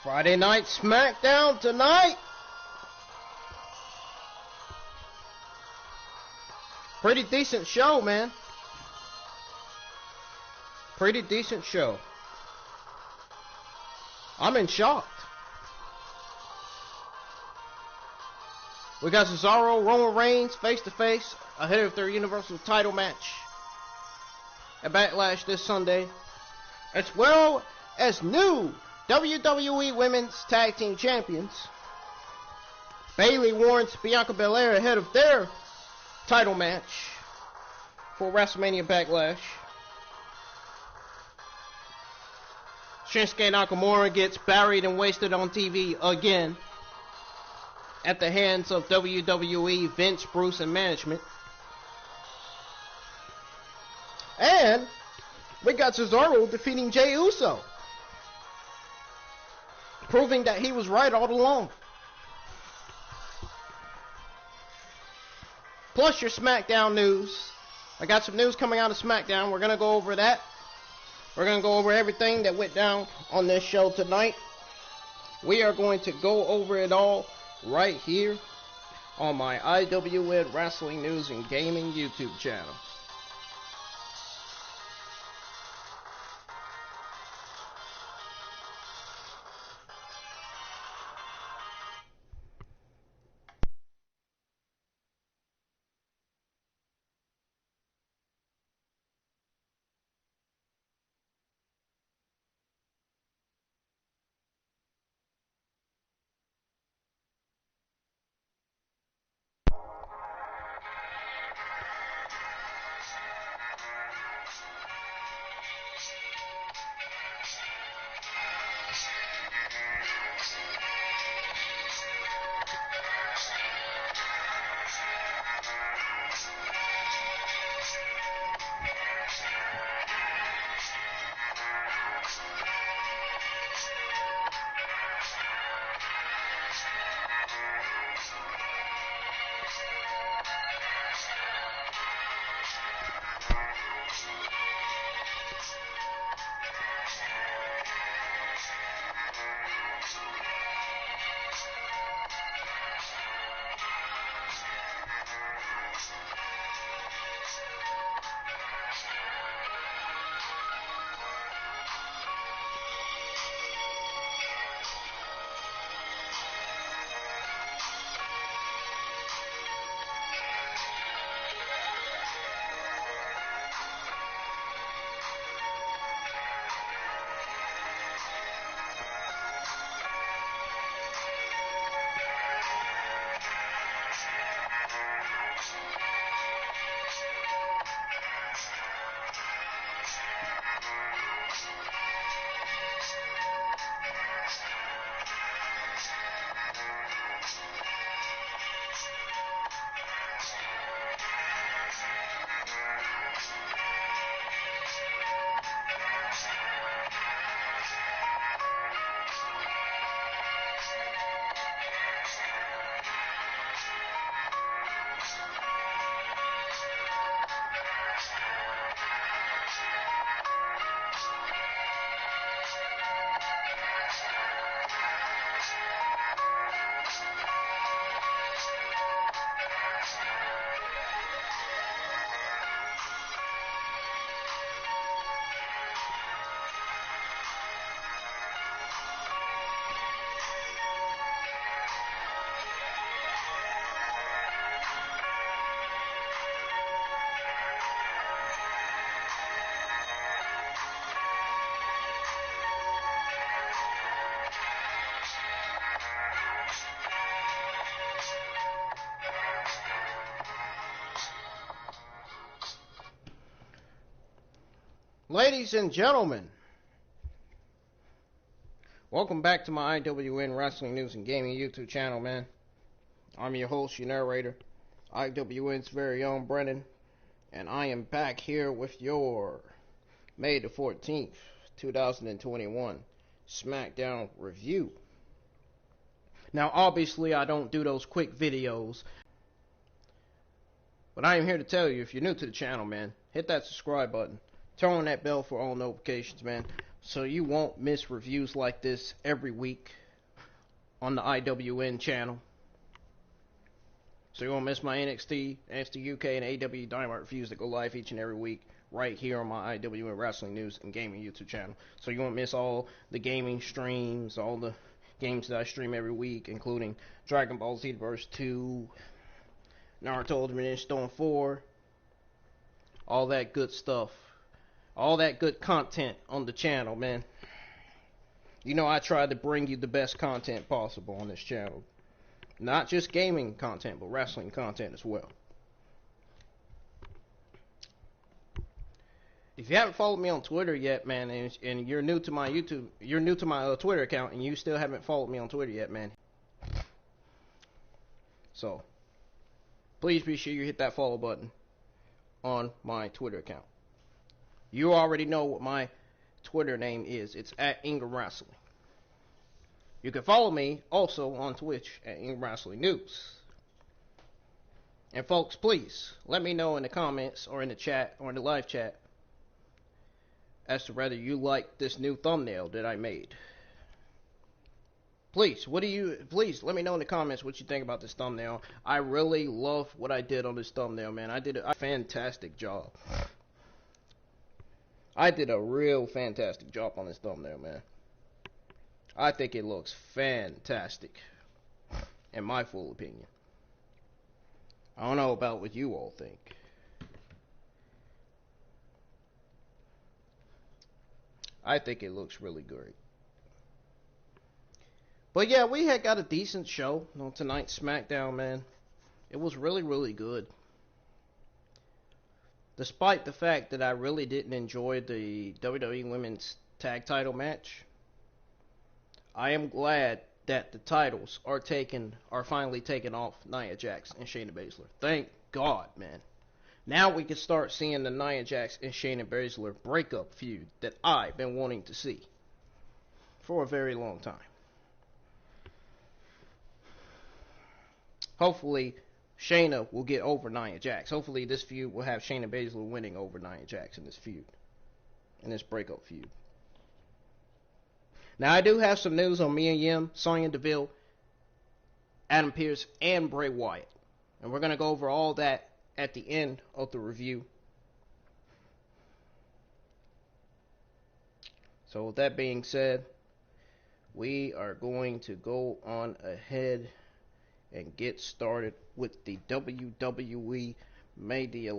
Friday Night Smackdown tonight. Pretty decent show, man. Pretty decent show. I'm in shock. We got Cesaro, Roman Reigns face-to-face ahead of their Universal title match at Backlash this Sunday, as well as new WWE Women's Tag Team Champions. Bayley warns Bianca Belair ahead of their title match for WrestleMania Backlash. Shinsuke Nakamura gets buried and wasted on TV again at the hands of WWE, Vince, Bruce, and management. And we got Cesaro defeating Jey Uso, proving that he was right all along. Plus your SmackDown news. I got some news coming out of SmackDown. We're going to go over that. We're going to go over everything that went down on this show tonight. We are going to go over it all right here on my IWN Wrestling News and Gaming YouTube channel. Ladies and gentlemen, welcome back to my IWN Wrestling News and Gaming YouTube channel, man. I'm your host, your narrator, IWN's very own Brennan, and I am back here with your May the 14th, 2021 SmackDown review. Now, obviously, I don't do those quick videos, but I am here to tell you, if you're new to the channel, man, hit that subscribe button. Turn on that bell for all notifications, man, so you won't miss reviews like this every week. on the IWN channel. So you won't miss my NXT, NXT UK, and AEW Dynamite reviews that go live each and every week right here on my IWN Wrestling News and Gaming YouTube channel. So you won't miss all the gaming streams, all the games that I stream every week, including Dragon Ball Z Verse 2, Naruto Ultimate Ninja Storm 4, all that good stuff. All that good content on the channel, man. You know I try to bring you the best content possible on this channel. Not just gaming content, but wrestling content as well. If you haven't followed me on Twitter yet, man, and you're new to my Twitter account, and you still haven't followed me on Twitter yet, man. So, please be sure you hit that follow button on my Twitter account. You already know what my Twitter name is. It's at Ingram Wrestling. You can follow me also on Twitch at Ingram Wrestling News. And folks, please let me know in the comments or in the chat or in the live chat as to whether you like this new thumbnail that I made. Please let me know in the comments what you think about this thumbnail. I really love what I did on this thumbnail, man. I did a fantastic job. I did a real fantastic job on this thumbnail, man. I think it looks fantastic, in my full opinion. I don't know about what you all think. I think it looks really great. But yeah, we had got a decent show on tonight's SmackDown, man. It was really, really good. Despite the fact that I really didn't enjoy the WWE Women's Tag Title match, I am glad that the titles are finally taken off Nia Jax and Shayna Baszler. Thank God, man. Now we can start seeing the Nia Jax and Shayna Baszler breakup feud that I've been wanting to see for a very long time. Hopefully, Shayna will get over Nia Jax. Hopefully, this feud will have Shayna Baszler winning over Nia Jax in this feud, in this breakup feud. Now, I do have some news on Mia Yim, Sonya Deville, Adam Pearce, and Bray Wyatt. And we're going to go over all that at the end of the review. So, with that being said, we are going to go on ahead and get started with the WWE May the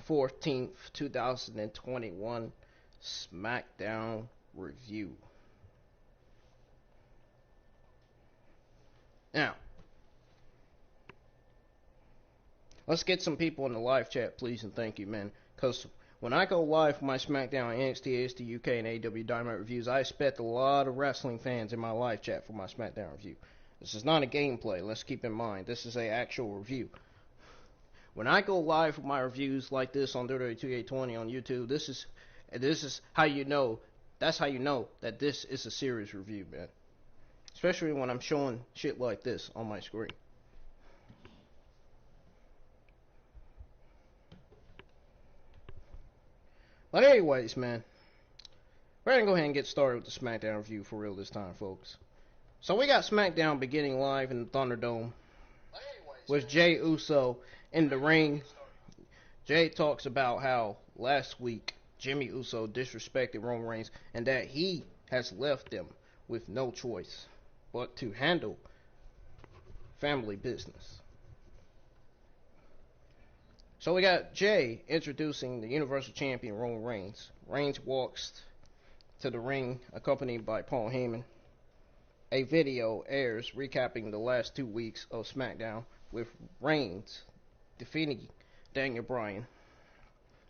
14th, 2021 SmackDown review. Now, let's get some people in the live chat, please, and thank you, man. Because when I go live for my SmackDown, NXT, NXT UK, and AEW Dynamite reviews, I expect a lot of wrestling fans in my live chat for my SmackDown review. This is not a gameplay, let's keep in mind. This is an actual review. When I go live for my reviews like this on WWE 2K20 on YouTube, this is how you know, that's how you know that this is a serious review, man. Especially when I'm showing shit like this on my screen. But anyways, man, we're going to go ahead and get started with the SmackDown review for real this time, folks. So we got SmackDown beginning live in the Thunderdome with Jey Uso in the ring. Jey talks about how last week Jimmy Uso disrespected Roman Reigns and that he has left them with no choice but to handle family business. So we got Jey introducing the Universal Champion Roman Reigns. Reigns walks to the ring accompanied by Paul Heyman. A video airs recapping the last 2 weeks of SmackDown with Reigns defeating Daniel Bryan,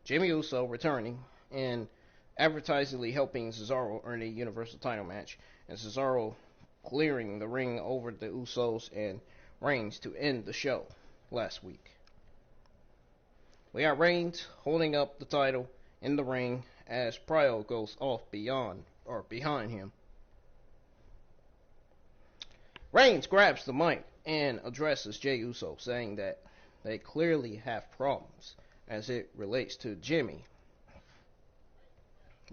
Jimmy Uso returning, and advertisingly helping Cesaro earn a Universal title match, and Cesaro clearing the ring over the Usos and Reigns to end the show last week. We got Reigns holding up the title in the ring as Pryor goes off behind him. Reigns grabs the mic and addresses Jey Uso, saying that they clearly have problems as it relates to Jimmy.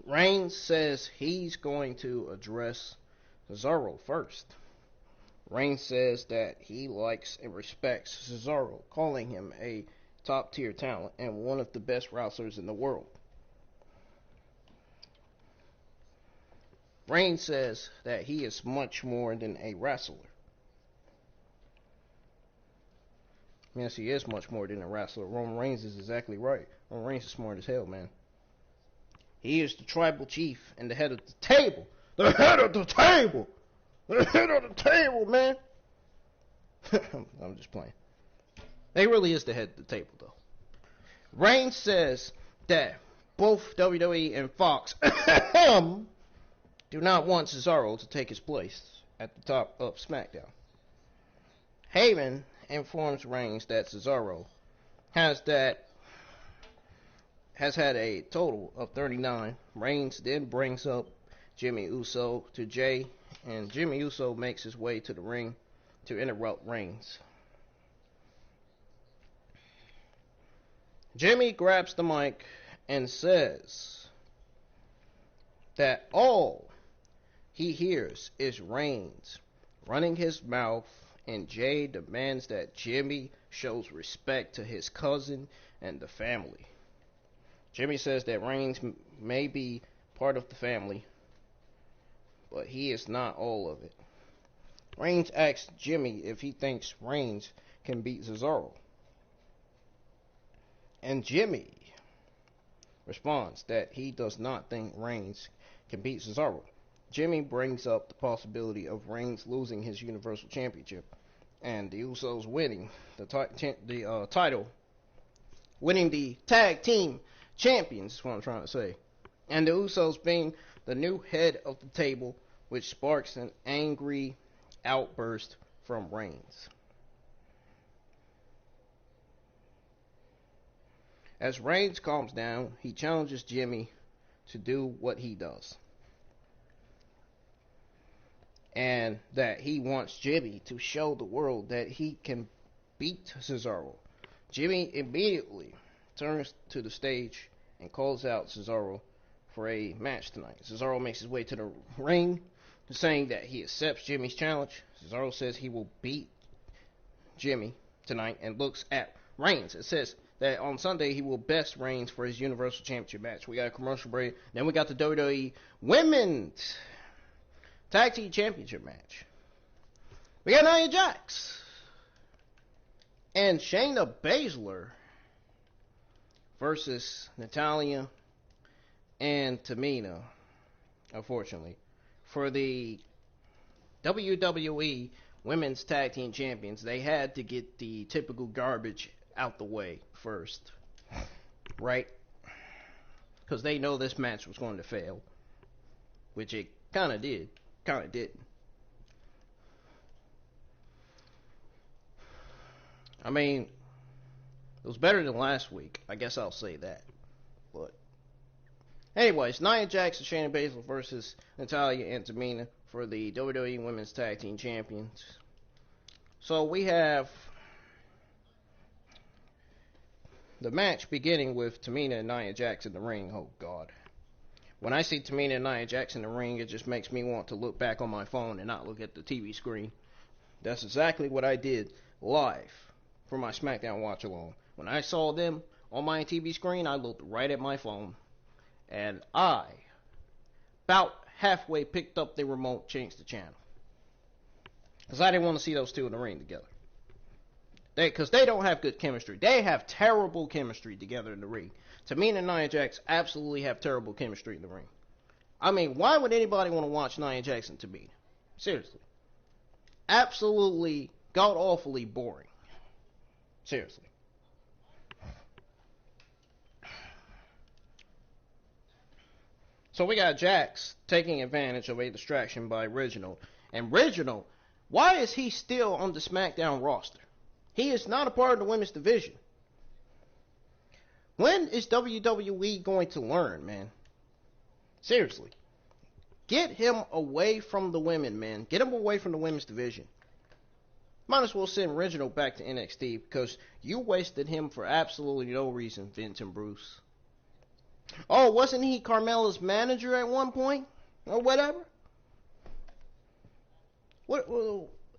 Reigns says he's going to address Cesaro first. Reigns says that he likes and respects Cesaro, calling him a top-tier talent and one of the best wrestlers in the world. Reigns says that he is much more than a wrestler. Yes, he is much more than a wrestler. Roman Reigns is exactly right. Roman Reigns is smart as hell, man. He is the tribal chief and the head of the table. The head of the table! The head of the table, man! I'm just playing. He really is the head of the table, though. Reigns says that both WWE and Fox do not want Cesaro to take his place at the top of SmackDown. Heyman informs Reigns that Cesaro has had a total of 39. Reigns then brings up Jimmy Uso to Jay, and Jimmy Uso makes his way to the ring to interrupt Reigns. Jimmy grabs the mic and says that all he hears is Reigns running his mouth, and Jay demands that Jimmy shows respect to his cousin and the family. Jimmy says that Reigns may be part of the family, but he is not all of it. Reigns asks Jimmy if he thinks Reigns can beat Cesaro, and Jimmy responds that he does not think Reigns can beat Cesaro. Jimmy brings up the possibility of Reigns losing his Universal Championship and the Usos winning the title, winning the Tag Team Champions, is what I'm trying to say, and the Usos being the new head of the table, which sparks an angry outburst from Reigns. As Reigns calms down, he challenges Jimmy to do what he does, and that he wants Jimmy to show the world that he can beat Cesaro. Jimmy immediately turns to the stage and calls out Cesaro for a match tonight. Cesaro makes his way to the ring, saying that he accepts Jimmy's challenge. Cesaro says he will beat Jimmy tonight and looks at Reigns. It says that on Sunday he will best Reigns for his Universal Championship match. We got a commercial break. Then we got the WWE Women's Tag Team Championship match. We got Nia Jax and Shayna Baszler versus Natalya and Tamina, unfortunately, for the WWE Women's Tag Team Champions. They had to get the typical garbage out the way first, right? Because they know this match was going to fail, which it kind of did, kind of didn't. I mean, it was better than last week. I guess I'll say that. But anyways, Nia Jax and Shayna Baszler versus Natalya and Tamina for the WWE Women's Tag Team Champions. So we have the match beginning with Tamina and Nia Jax in the ring. Oh God. When I see Tamina and Nia Jax in the ring, it just makes me want to look back on my phone and not look at the TV screen. That's exactly what I did live for my SmackDown watch along. When I saw them on my TV screen, I looked right at my phone, and I about halfway picked up the remote, changed the channel, because I didn't want to see those two in the ring together. Because they don't have good chemistry. They have terrible chemistry together in the ring. Tamina and Nia Jax absolutely have terrible chemistry in the ring. I mean, why would anybody want to watch Nia Jax and Tamina? Seriously. Absolutely god-awfully boring. Seriously. So we got Jax taking advantage of a distraction by Reginald. And Reginald, why is he still on the SmackDown roster? He is not a part of the women's division. When is WWE going to learn, man? Seriously. Get him away from the women, man. Get him away from the women's division. Might as well send Reginald back to NXT, because you wasted him for absolutely no reason, Vince and Bruce. Oh, wasn't he Carmella's manager at one point? Or whatever?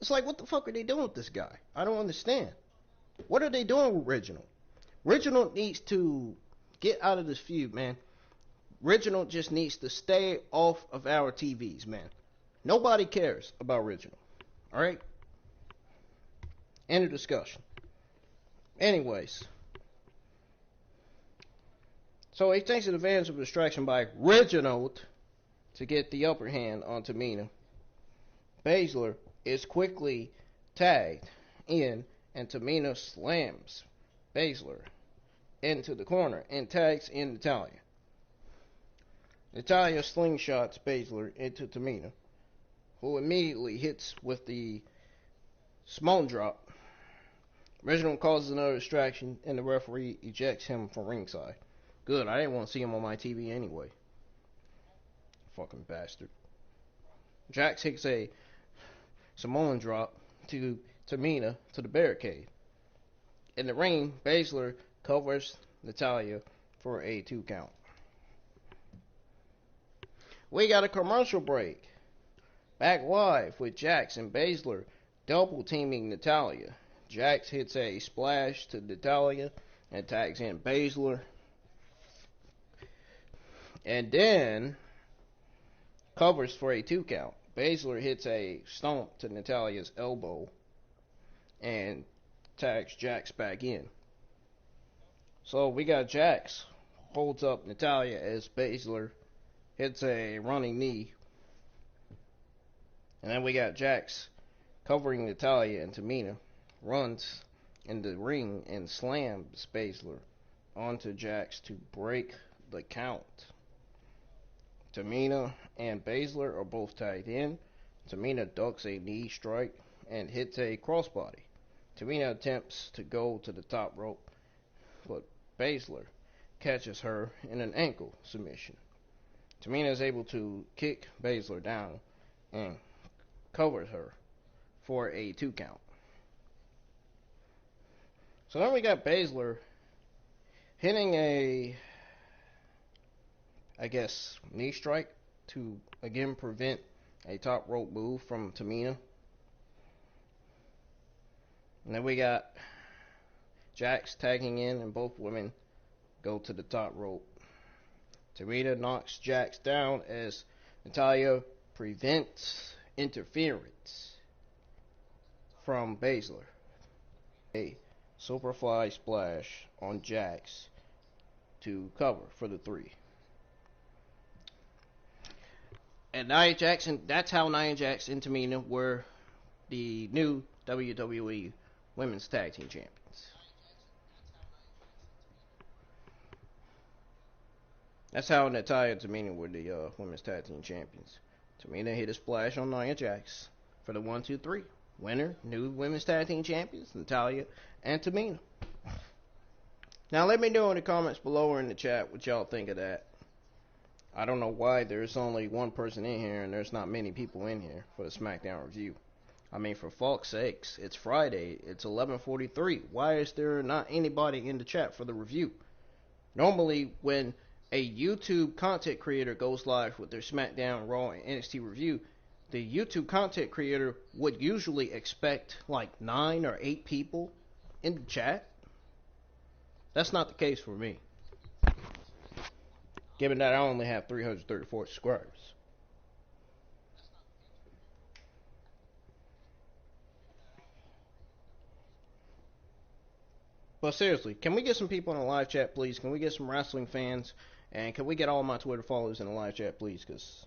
It's like, what the fuck are they doing with this guy? I don't understand. What are they doing with Reginald? Reginald needs to get out of this feud, man. Reginald just needs to stay off of our TVs, man. Nobody cares about Reginald. Alright? End of discussion. Anyways. So he takes advantage of a distraction by Reginald to get the upper hand on Tamina. Basler is quickly tagged in, and Tamina slams Basler into the corner and tags in Natalya. Natalya slingshots Basler into Tamina, who immediately hits with the Smone drop. Reginald causes another distraction, and the referee ejects him from ringside. Good, I didn't want to see him on my TV anyway. Fucking bastard. Jax hits a Samoan drop to Tamina to the barricade. In the ring, Basler covers Natalya for a 2 count. We got a commercial break. Back live with Jax and Basler double teaming Natalya. Jax hits a splash to Natalya and tags in Basler. And then covers for a 2 count. Basler hits a stomp to Natalya's elbow and tags Jax back in. So we got Jax holds up Natalya as Basler hits a running knee. And then we got Jax covering Natalya, and Tamina runs in the ring and slams Basler onto Jax to break the count. Tamina and Basler are both tagged in. Tamina ducks a knee strike and hits a crossbody. Tamina attempts to go to the top rope, but Basler catches her in an ankle submission. Tamina is able to kick Basler down and covers her for a 2 count. So then we got Basler hitting a, knee strike to again prevent a top rope move from Tamina. And then we got Jax tagging in, and both women go to the top rope. Tamina knocks Jax down as Natalya prevents interference from Basler. A Superfly splash on Jax to cover for the 3. And Nia Jax, that's how Nia Jax and Tamina were the new WWE Women's Tag Team Champions. That's how Natalya and Tamina were the Women's Tag Team Champions. Tamina hit a splash on Nia Jax for the 1, 2, 3. Winner, new Women's Tag Team Champions, Natalya and Tamina. Now let me know in the comments below or in the chat what y'all think of that. I don't know why there's only one person in here and there's not many people in here for the SmackDown review. I mean, for fuck's sakes, it's Friday, it's 11:43. Why is there not anybody in the chat for the review? Normally, when a YouTube content creator goes live with their SmackDown, Raw, and NXT review, the YouTube content creator would usually expect like 9 or 8 people in the chat. That's not the case for me, given that I only have 334 subscribers. But seriously, can we get some people in the live chat, please? Can we get some wrestling fans? And can we get all my Twitter followers in the live chat, please? Because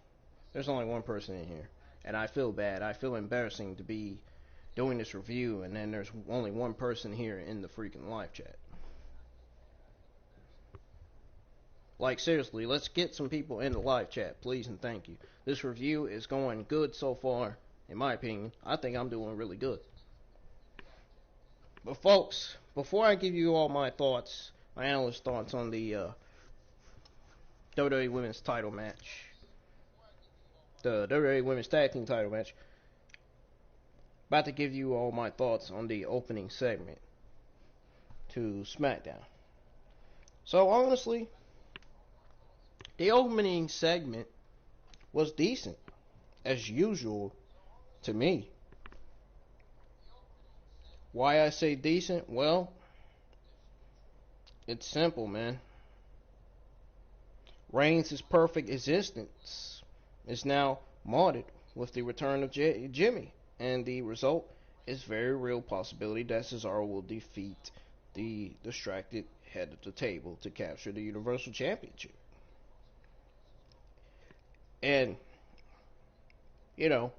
there's only one person in here. And I feel bad. I feel embarrassing to be doing this review, and then there's only one person here in the freaking live chat. Like, seriously, let's get some people in the live chat, please and thank you. This review is going good so far, in my opinion. I think I'm doing really good. But folks, before I give you all my thoughts, my analyst thoughts on the WWE Women's title match, the WWE Women's Tag Team title match, about to give you all my thoughts on the opening segment to SmackDown. So honestly, the opening segment was decent, as usual, to me. Why I say decent? Well, it's simple, man. Reigns' perfect existence is now marred with the return of Jimmy, and the result is very real possibility that Cesaro will defeat the distracted head of the table to capture the Universal Championship. And, you know,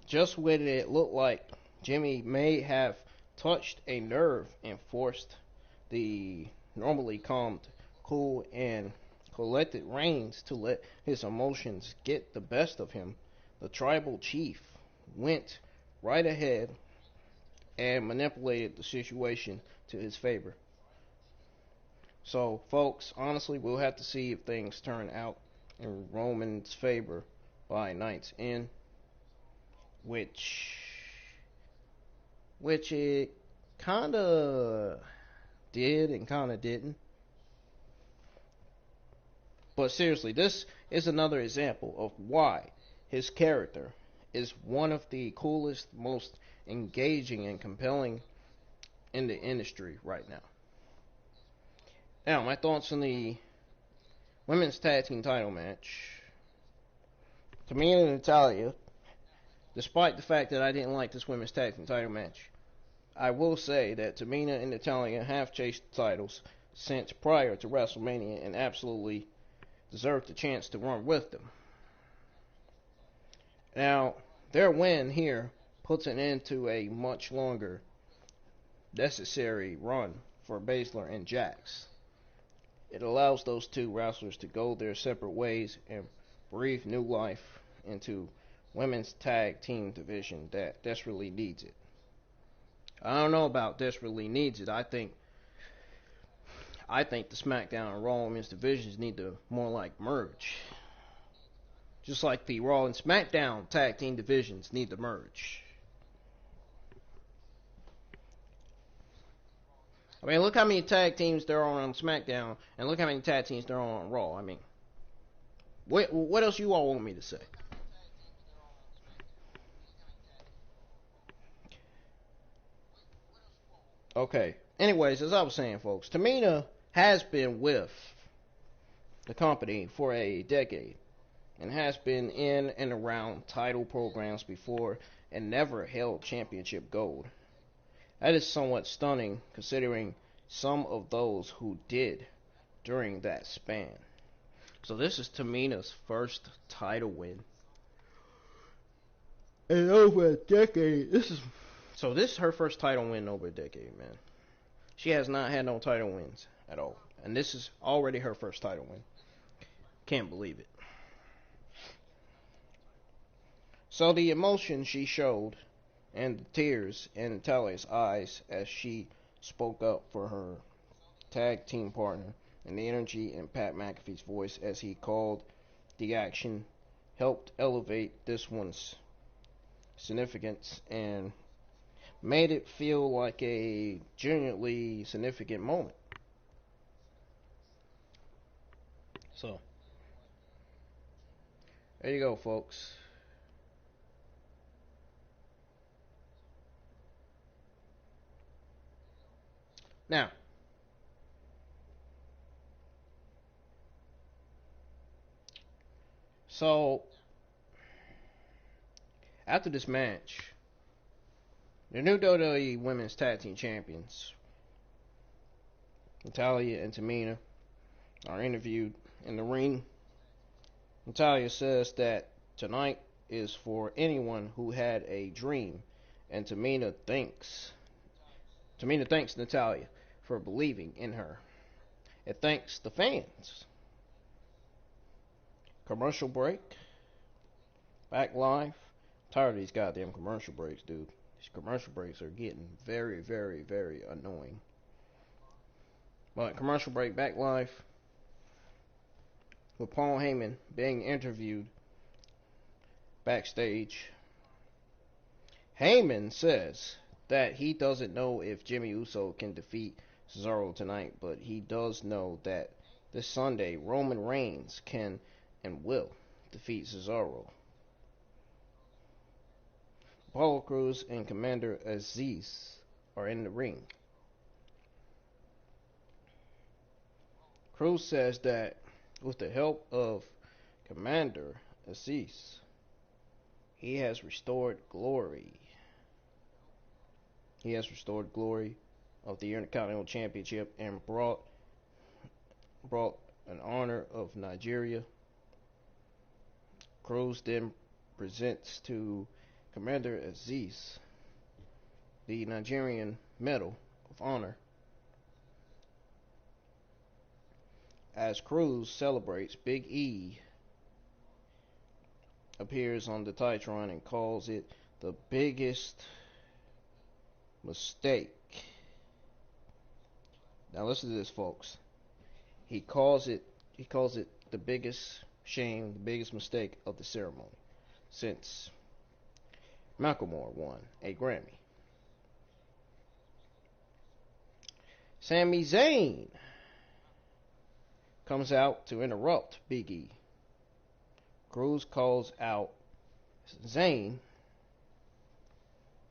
just when it looked like Jimmy may have touched a nerve and forced the normally calmed, cool, and collected Reigns to let his emotions get the best of him, the tribal chief went right ahead and manipulated the situation to his favor. So, folks, honestly, we'll have to see if things turn out in Roman's favor by night's end, which it kind of did and kind of didn't. But seriously, this is another example of why his character is one of the coolest, most engaging, and compelling in the industry right now. Now, my thoughts on the women's tag team title match. Tamina and Natalya, despite the fact that I didn't like this women's tag team title match, I will say that Tamina and Natalya have chased the titles since prior to WrestleMania and absolutely deserved the chance to run with them. Now, their win here puts an end to a much longer necessary run for Basler and Jax. It allows those two wrestlers to go their separate ways and breathe new life into women's tag team division that desperately needs it. I don't know about desperately needs it. I think the SmackDown and Raw women's divisions need to more like merge. Just like the Raw and SmackDown tag team divisions need to merge. I mean, look how many tag teams there are on SmackDown, and look how many tag teams there are on Raw. I mean, what else you all want me to say? Okay. Anyways, as I was saying, folks, Tamina has been with the company for a decade and has been in and around title programs before and never held championship gold. That is somewhat stunning considering some of those who did during that span. So this is Tamina's first title win in over a decade. This is her first title win in over a decade, man. She has not had no title wins at all, and this is already her first title win. Can't believe it. So the emotion she showed and the tears in Natalya's eyes as she spoke up for her tag team partner, and the energy in Pat McAfee's voice as he called the action helped elevate this one's significance and made it feel like a genuinely significant moment. So, there you go, folks. Now, so after this match, the new WWE Women's Tag Team Champions, Natalya and Tamina, are interviewed in the ring. Natalya says that tonight is for anyone who had a dream, and Tamina thanks Natalya for believing in her. It thanks the fans. Commercial break. Back live. I'm tired of these goddamn commercial breaks, dude. These commercial breaks are getting very, very, very annoying. But commercial break, back live. With Paul Heyman being interviewed backstage. Heyman says that he doesn't know if Jimmy Uso can defeat Cesaro tonight, but he does know that this Sunday Roman Reigns can and will defeat Cesaro. Apollo Crews and Commander Aziz are in the ring. Cruz says that with the help of Commander Aziz, he has restored glory. He has restored glory of the Intercontinental Championship and brought an honor of Nigeria. Cruz then presents to Commander Aziz the Nigerian Medal of Honor as Cruz celebrates. Big E appears on the Titantron and calls it the biggest mistake. Now listen to this, folks. He calls it the biggest shame, the biggest mistake of the ceremony since Nakamura won a Grammy. Sami Zayn comes out to interrupt Big E. Cruz calls out Zayn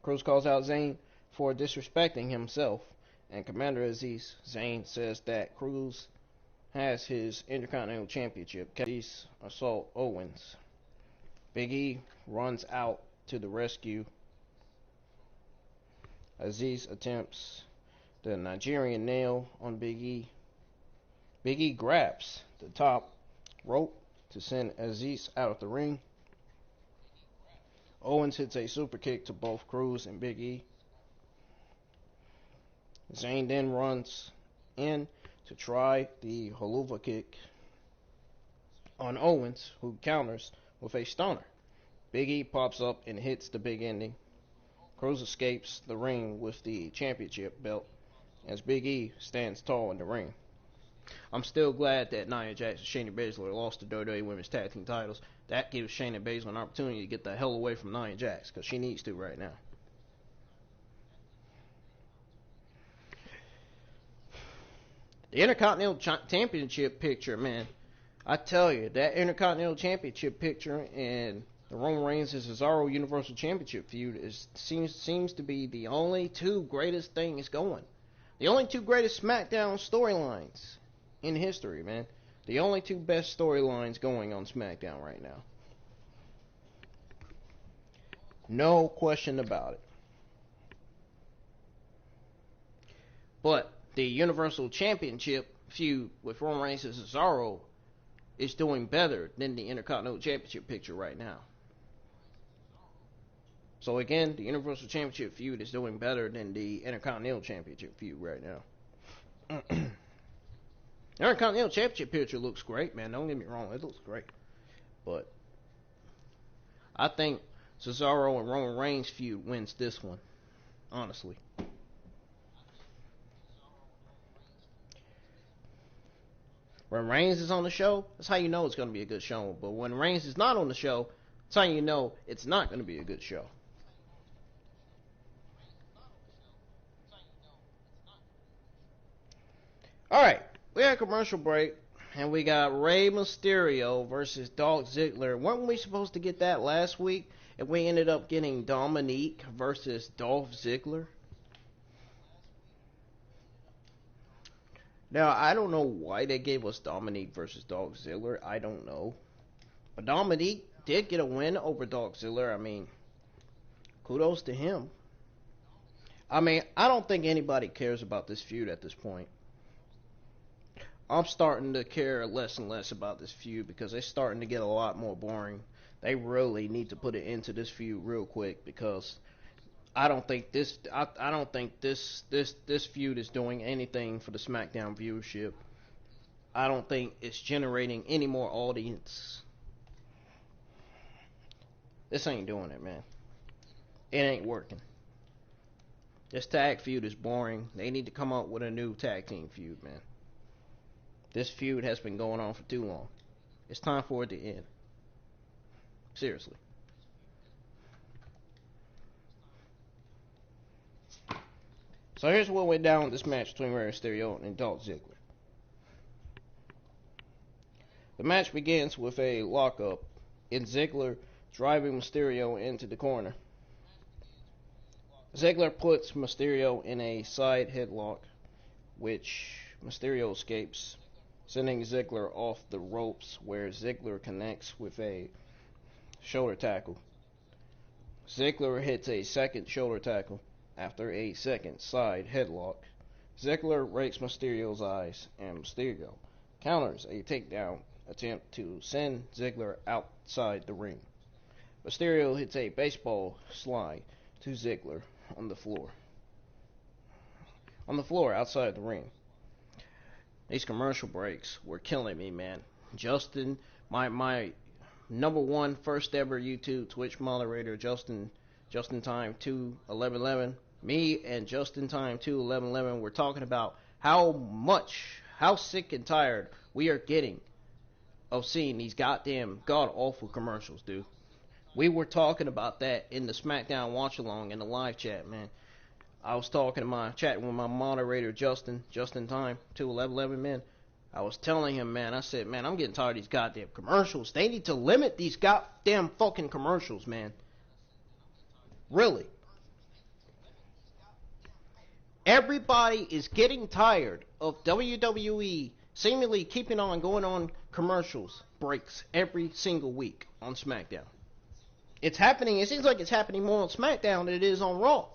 for disrespecting himself, and Commander Aziz Zayn says that Cruz has his Intercontinental Championship. Aziz assault Owens. Big E runs out to the rescue. Aziz attempts the Nigerian nail on Big E. Big E grabs the top rope to send Aziz out of the ring. Owens hits a super kick to both Cruz and Big E. Zayn then runs in to try the haluva kick on Owens, who counters with a stunner. Big E pops up and hits the big ending. Cruz escapes the ring with the championship belt as Big E stands tall in the ring. I'm still glad that Nia Jax and Shayna Baszler lost the WWE Women's Tag Team titles. That gives Shayna Baszler an opportunity to get the hell away from Nia Jax, because she needs to right now. The Intercontinental Championship picture, man. I tell you, that Intercontinental Championship picture and the Roman Reigns and Cesaro Universal Championship feud seems to be the only two greatest things going. The only two greatest SmackDown storylines in history, man. The only two best storylines going on SmackDown right now. No question about it. But the Universal Championship feud with Roman Reigns and Cesaro is doing better than the Intercontinental Championship picture right now. So again, the Universal Championship feud is doing better than the Intercontinental Championship feud right now. The Intercontinental Championship picture looks great, man. Don't get me wrong, it looks great. But I think Cesaro and Roman Reigns feud wins this one, honestly. When Reigns is on the show, that's how you know it's going to be a good show. But when Reigns is not on the show, that's how you know it's not going to be a good show. Alright, we had a commercial break, and we got Rey Mysterio versus Dolph Ziggler. Weren't we supposed to get that last week? And we ended up getting Dominique versus Dolph Ziggler. Now, I don't know why they gave us Dominique versus Dolph Ziggler. I don't know. But Dominique did get a win over Dolph Ziggler. I mean, kudos to him. I mean, I don't think anybody cares about this feud at this point. I'm starting to care less and less about this feud because it's starting to get a lot more boring. They really need to put it into this feud real quick, because I don't think this feud is doing anything for the SmackDown viewership. I don't think it's generating any more audience. This ain't doing it, man. It ain't working. This tag feud is boring. They need to come up with a new tag team feud, man. This feud has been going on for too long. It's time for it to end. Seriously. So here's what went down with this match between Rey Mysterio and Dolph Ziggler. The match begins with a lockup and Ziggler driving Mysterio into the corner. Ziggler puts Mysterio in a side headlock, which Mysterio escapes, sending Ziggler off the ropes, where Ziggler connects with a shoulder tackle. Ziggler hits a second shoulder tackle after a second side headlock. Ziggler rakes Mysterio's eyes, and Mysterio counters a takedown attempt to send Ziggler outside the ring. Mysterio hits a baseball slide to Ziggler on the floor. Outside the ring. These commercial breaks were killing me, man. Justin, my number one first ever YouTube Twitch moderator, Justin Time 21111. Me and Justin Time 21111 were talking about how sick and tired we are getting of seeing these goddamn god awful commercials, dude. We were talking about that in the Smackdown watch along in the live chat, man. I was chatting with my moderator, Justin Time 21111, man. I was telling him, man, I said, man, I'm getting tired of these goddamn commercials. They need to limit these goddamn fucking commercials, man. Really. Everybody is getting tired of WWE seemingly keeping on going on commercials breaks every single week on SmackDown. It's happening. It seems like it's happening more on SmackDown than it is on Raw.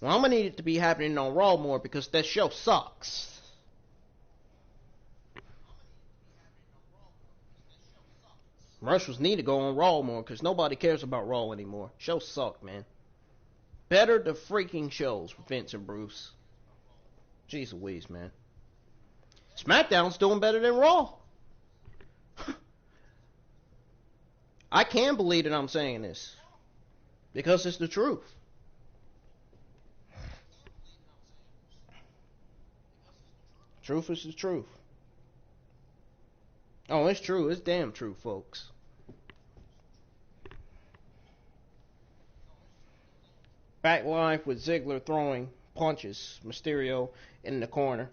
Well, I'm going to need it to be happening on Raw more because that show sucks. Commercials need to go on Raw more because nobody cares about Raw anymore. Shows suck, man. Better the freaking shows for Vince and Bruce. Jeez Louise, man. SmackDown's doing better than Raw. I can believe that I'm saying this because it's the truth. Truth is the truth. Oh, it's true. It's damn true, folks. Back live with Ziggler throwing punches Mysterio in the corner.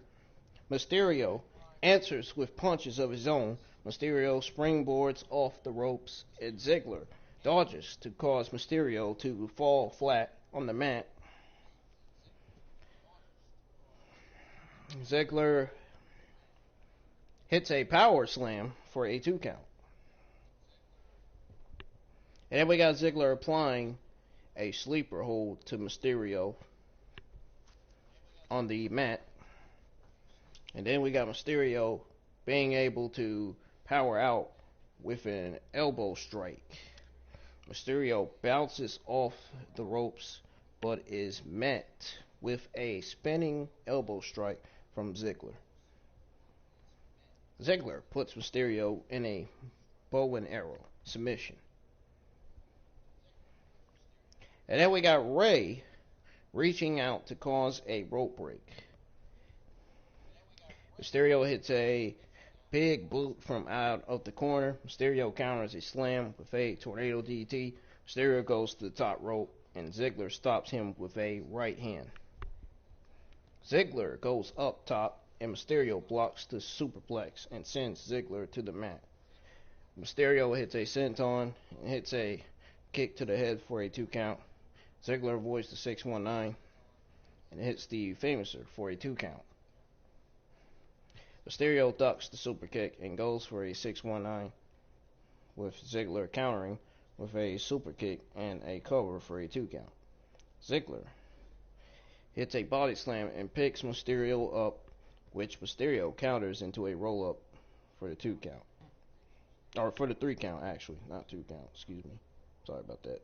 Mysterio answers with punches of his own. Mysterio springboards off the ropes, and Ziggler dodges to cause Mysterio to fall flat on the mat. Ziggler hits a power slam for a 2 count. And then we got Ziggler applying a sleeper hold to Mysterio on the mat. And then we got Mysterio being able to power out with an elbow strike. Mysterio bounces off the ropes but is met with a spinning elbow strike from Ziggler. Ziggler puts Mysterio in a bow and arrow submission. And then we got Ray reaching out to cause a rope break. Mysterio hits a big boot from out of the corner. Mysterio counters a slam with a tornado DDT. Mysterio goes to the top rope, and Ziggler stops him with a right hand. Ziggler goes up top, and Mysterio blocks the superplex and sends Ziggler to the mat. Mysterio hits a senton and hits a kick to the head for a 2 count. Ziggler avoids the 619 and hits the Famouser for a 2 count. Mysterio ducks the super kick and goes for a 619 with Ziggler countering with a super kick and a cover for a 2 count. Ziggler hits a body slam and picks Mysterio up, which Mysterio counters into a roll up for the 2 count. Or for the 3 count, actually, not 2 count, excuse me. Sorry about that.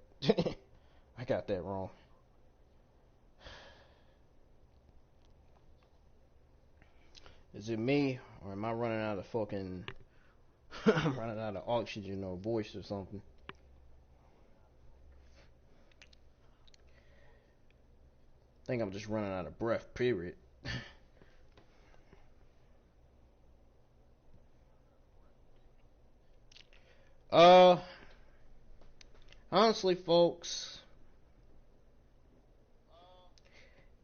I got that wrong. Is it me, or am I running out of fucking... I'm running out of oxygen or voice or something? I think I'm just running out of breath, period. Honestly, folks,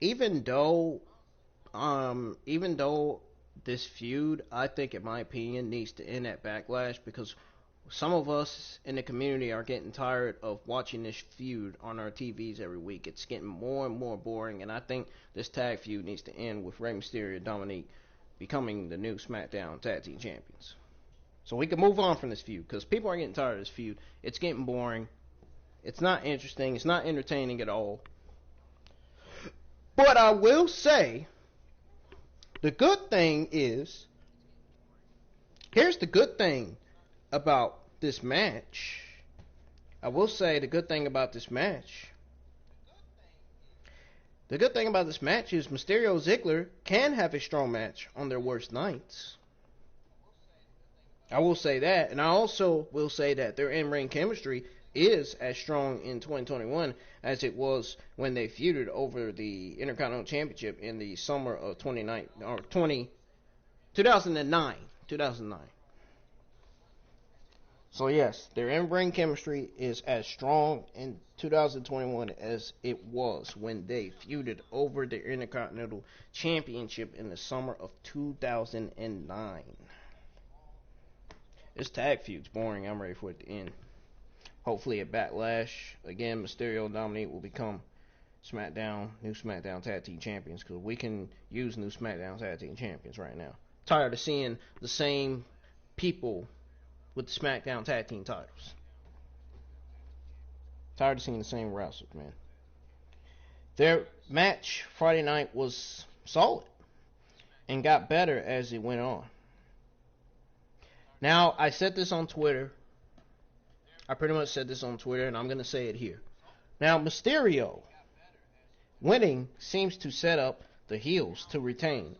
even though this feud, I think, in my opinion, needs to end at Backlash, because Some of us in the community are getting tired of watching this feud on our TVs every week. It's getting more and more boring, and I think this tag feud needs to end with Rey Mysterio and Dominique becoming the new SmackDown Tag Team Champions. So we can move on from this feud, because people are getting tired of this feud. It's getting boring. It's not interesting. It's not entertaining at all. But I will say, the good thing is, here's the good thing about this match. I will say the good thing about this match. The good thing about this match is Mysterio Ziggler can have a strong match on their worst nights. I will say that, and I also will say that their in-ring chemistry is as strong in 2021 as it was when they feuded over the Intercontinental Championship in the summer of 2009. So yes, their in-ring chemistry is as strong in 2021 as it was when they feuded over the Intercontinental Championship in the summer of 2009. This tag feud's boring. I'm ready for it to end. Hopefully at Backlash, again, Mysterio and Dominique will become new SmackDown Tag Team Champions, because we can use new SmackDown Tag Team Champions right now. Tired of seeing the same people with the SmackDown Tag Team titles. Tired of seeing the same wrestlers, man. Their match Friday night was solid and got better as it went on. Now, I said this on Twitter. I pretty much said this on Twitter, and I'm going to say it here. Now, Mysterio winning seems to set up the heels to retain,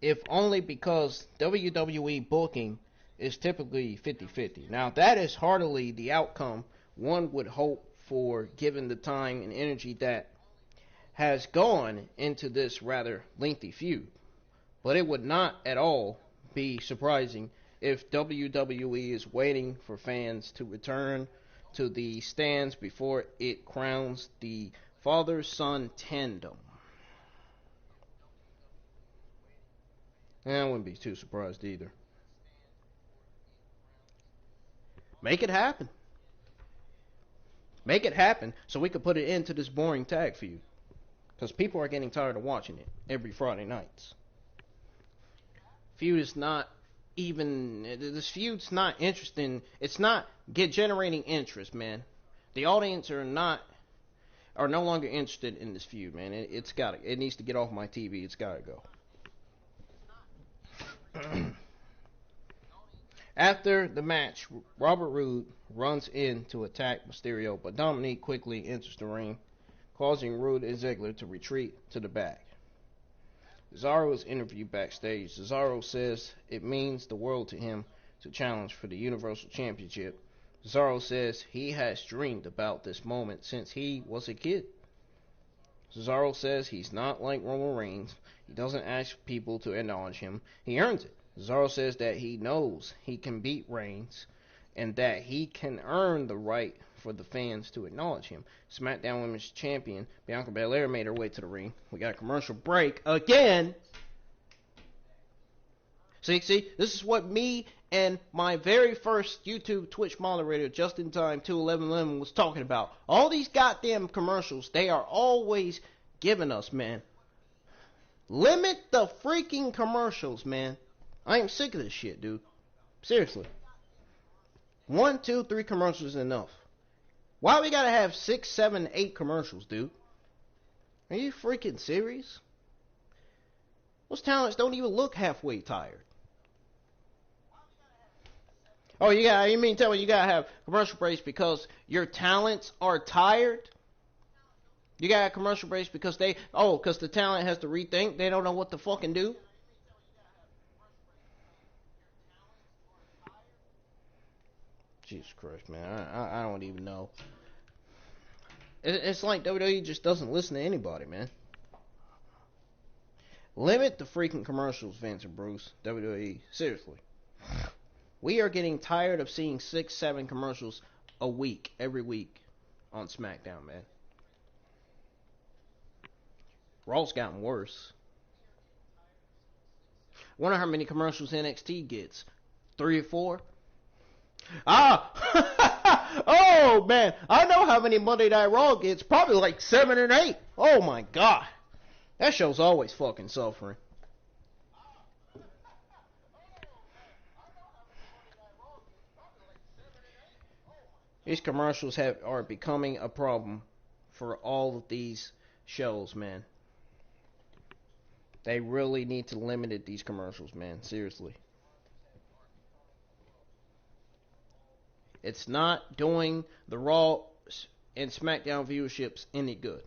if only because WWE booking is typically 50-50. Now, that is hardly the outcome one would hope for, given the time and energy that has gone into this rather lengthy feud. But it would not at all be surprising if WWE is waiting for fans to return to the stands before it crowns the father-son tandem. And I wouldn't be too surprised either. Make it happen. Make it happen so we can put an end to this boring tag feud. Because people are getting tired of watching it every Friday nights. Feud is not even, this feud's not interesting. It's not generating interest, man. The audience are no longer interested in this feud, man. It needs to get off my TV. It's gotta go. After the match, Robert Roode runs in to attack Mysterio, but Dominique quickly enters the ring, causing Roode and Ziggler to retreat to the back. Cesaro is interviewed backstage. Cesaro says it means the world to him to challenge for the Universal Championship. Cesaro says he has dreamed about this moment since he was a kid. Cesaro says he's not like Roman Reigns. He doesn't ask people to acknowledge him. He earns it. Cesaro says that he knows he can beat Reigns and that he can earn the right for the fans to acknowledge him. SmackDown Women's Champion Bianca Belair made her way to the ring. We got a commercial break again. See, this is what me and my very first YouTube Twitch moderator, Just in Time 21111, was talking about. All these goddamn commercials, they are always giving us, man. Limit the freaking commercials, man. I am sick of this shit, dude. Seriously. 1, 2, 3 commercials is enough. Why we gotta have 6, 7, 8 commercials, dude? Are you freaking serious? Those talents don't even look halfway tired. Oh, you mean tell me you gotta have commercial breaks because your talents are tired? You gotta have commercial breaks because because the talent has to rethink, they don't know what to fucking do? Jesus Christ, man. I don't even know. It's like WWE just doesn't listen to anybody, man. Limit the freaking commercials, Vince and Bruce. WWE. Seriously. We are getting tired of seeing 6, 7 commercials a week, every week on SmackDown, man. Raw's gotten worse. I wonder how many commercials NXT gets. 3 or 4? Ah! Oh, man. I know how many Monday Night Raw gets. Probably like 7 and 8. Oh, my God. That show's always fucking suffering. These commercials are becoming a problem for all of these shows, man. They really need to limit these commercials, man. Seriously. It's not doing the Raw and SmackDown viewerships any good.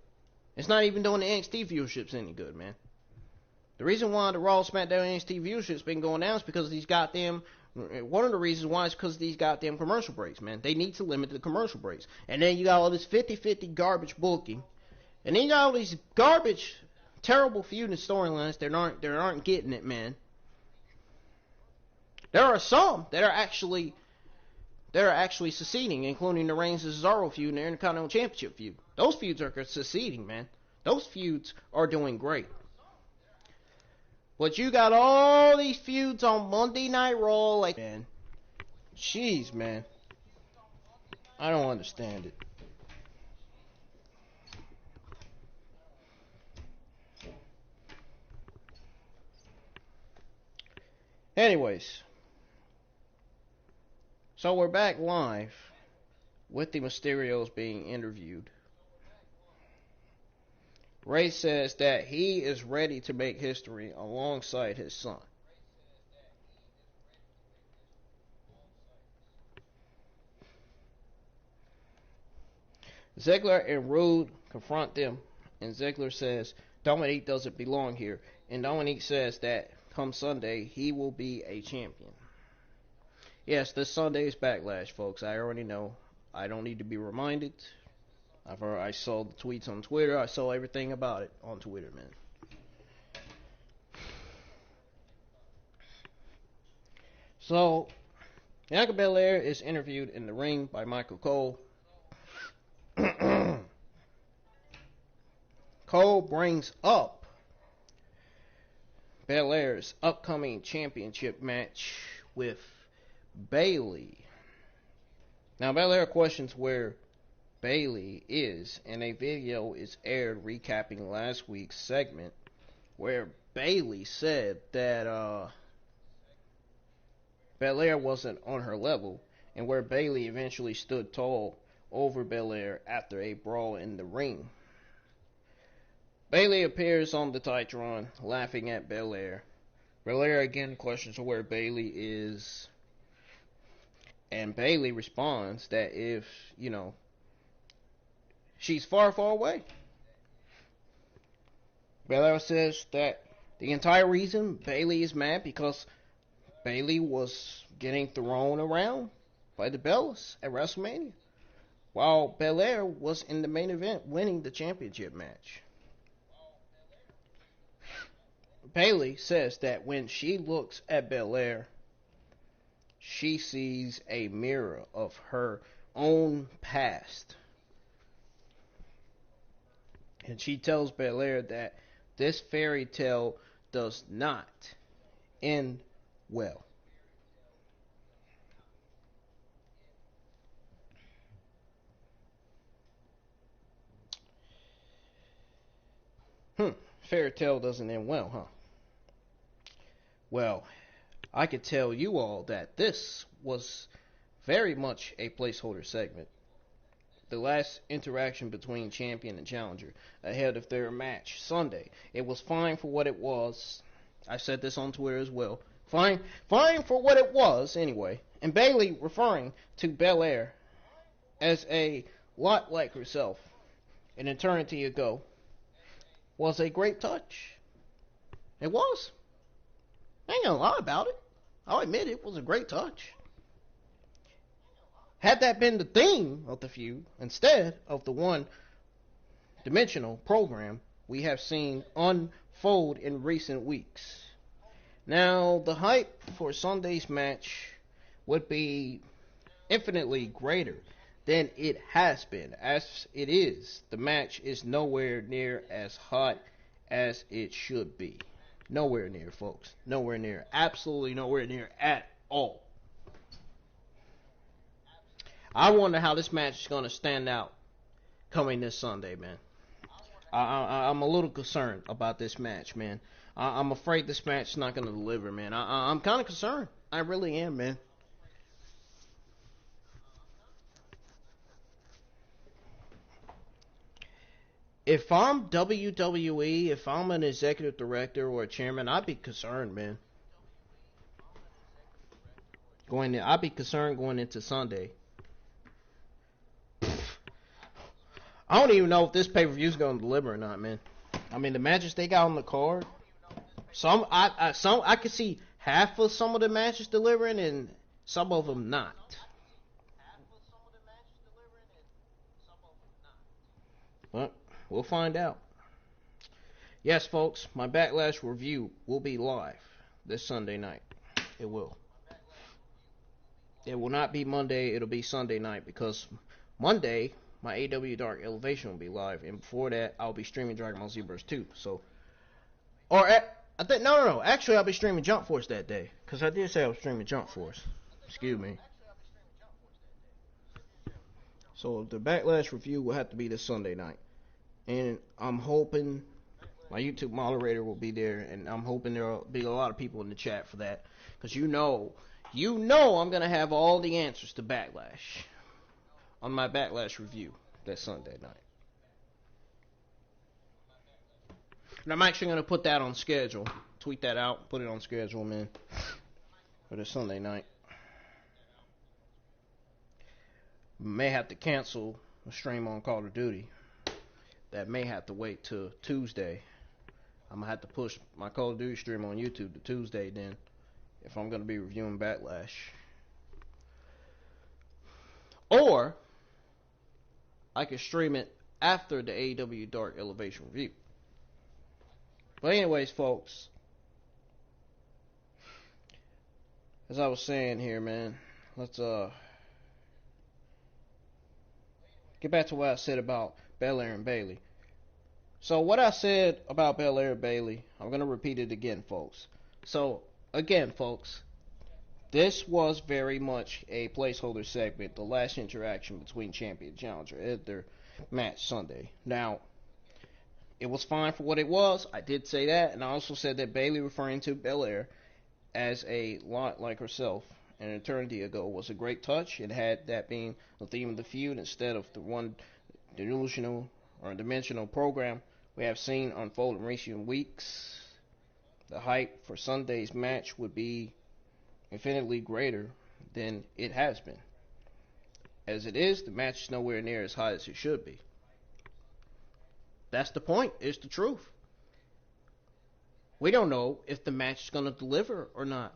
It's not even doing the NXT viewerships any good, man. The reason why the Raw, SmackDown, and NXT viewership's been going down is because of these goddamn... One of the reasons why is because of these goddamn commercial breaks, man. They need to limit the commercial breaks. And then you got all this 50-50 garbage booking. And then you got all these garbage, terrible feud and storylines that aren't getting it, man. There are some that are actually succeeding, including the Reigns and Cesaro feud and the Intercontinental Championship feud. Those feuds are succeeding, man. Those feuds are doing great. But you got all these feuds on Monday Night Raw, like, man. Jeez, man. I don't understand it. Anyways. So we're back live with the Mysterios being interviewed. Ray says that he is ready to make history alongside his son. Ziggler and Rude confront them, and Ziggler says Dominique doesn't belong here, and Dominique says that come Sunday he will be a champion. Yes, this Sunday is Backlash, folks. I already know. I don't need to be reminded. I saw the tweets on Twitter. I saw everything about it on Twitter, man. So, Bianca Belair is interviewed in the ring by Michael Cole. Cole brings up Belair's upcoming championship match with Bayley. Now, Belair questions where Bayley is, and a video is aired recapping last week's segment where Bayley said that Belair wasn't on her level, and where Bayley eventually stood tall over Belair after a brawl in the ring. Bayley appears on the Titantron laughing at Belair. Belair again questions where Bayley is, and Bayley responds that if, she's far, far away. Belair says that the entire reason Bayley is mad because Bayley was getting thrown around by the Bellas at WrestleMania, while Belair was in the main event winning the championship match. Bayley says that when she looks at Belair, she sees a mirror of her own past. And she tells Belair that this fairy tale does not end well. Fairy tale doesn't end well, huh? Well, I could tell you all that this was very much a placeholder segment. The last interaction between champion and challenger ahead of their match Sunday. It was fine for what it was. I said this on Twitter as well. Fine for what it was anyway. And Bayley referring to Belair as a lot like herself an eternity ago was a great touch. It was. I ain't gonna lie about it. I'll admit it was a great touch. Had that been the theme of the feud, instead of the one-dimensional program we have seen unfold in recent weeks. Now, the hype for Sunday's match would be infinitely greater than it has been. As it is, the match is nowhere near as hot as it should be. Nowhere near, folks. Nowhere near. Absolutely nowhere near at all. I wonder how this match is going to stand out coming this Sunday, man. I'm a little concerned about this match, man. I'm afraid this match is not going to deliver, man. I'm kind of concerned. I really am, man. If I'm WWE, if I'm an executive director or a chairman, I'd be concerned, man. I'd be concerned going into Sunday. I don't even know if this pay-per-view is going to deliver or not, man. I mean, the matches they got on the card, I could see half of some of the matches delivering and some of them not. But we'll find out. Yes, folks, my Backlash review will be live this Sunday night. It will. It will not be Monday, it'll be Sunday night, because Monday, my AEW Dark Elevation will be live, and before that, I'll be streaming Dragon Ball Z Burst 2, so... No. Actually, I'll be streaming Jump Force that day, because I did say I was streaming Jump Force. Excuse me. So, the Backlash review will have to be this Sunday night. And I'm hoping my YouTube moderator will be there, and I'm hoping there will be a lot of people in the chat for that, because you know I'm going to have all the answers to Backlash on my Backlash review that Sunday night. And I'm actually going to put that on schedule. Tweet that out, put it on schedule, man, for this Sunday night. May have to cancel a stream on Call of Duty. That may have to wait till Tuesday. I'm going to have to push my Call of Duty stream on YouTube to Tuesday then, if I'm going to be reviewing Backlash. Or I could stream it after the AEW Dark Elevation review. But anyways, folks, as I was saying here, man, let's get back to what I said about Belair and Bayley. So what I said about Belair and Bayley, I'm going to repeat it again, folks. So, again, folks, this was very much a placeholder segment, the last interaction between champion and challenger at their match Sunday. Now, it was fine for what it was. I did say that, and I also said that Bayley referring to Belair as a lot like herself an eternity ago was a great touch. It had that being the theme of the feud instead of the one delusional or dimensional program we have seen unfold in recent weeks. The hype for Sunday's match would be infinitely greater than it has been. As it is, the match is nowhere near as high as it should be. That's the point. It's the truth. We don't know if the match is going to deliver or not.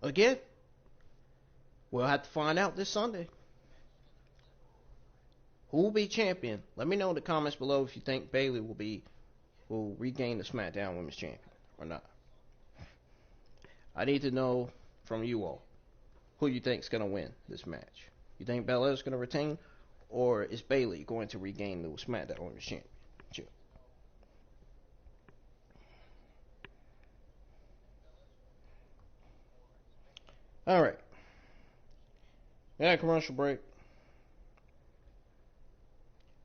Again, we'll have to find out this Sunday. Who will be champion? Let me know in the comments below if you think Bayley will regain the SmackDown Women's Champion or not. I need to know from you all who you think is going to win this match. You think Belair is going to retain, or is Bayley going to regain the SmackDown Women's Championship? Alright. We got a commercial break.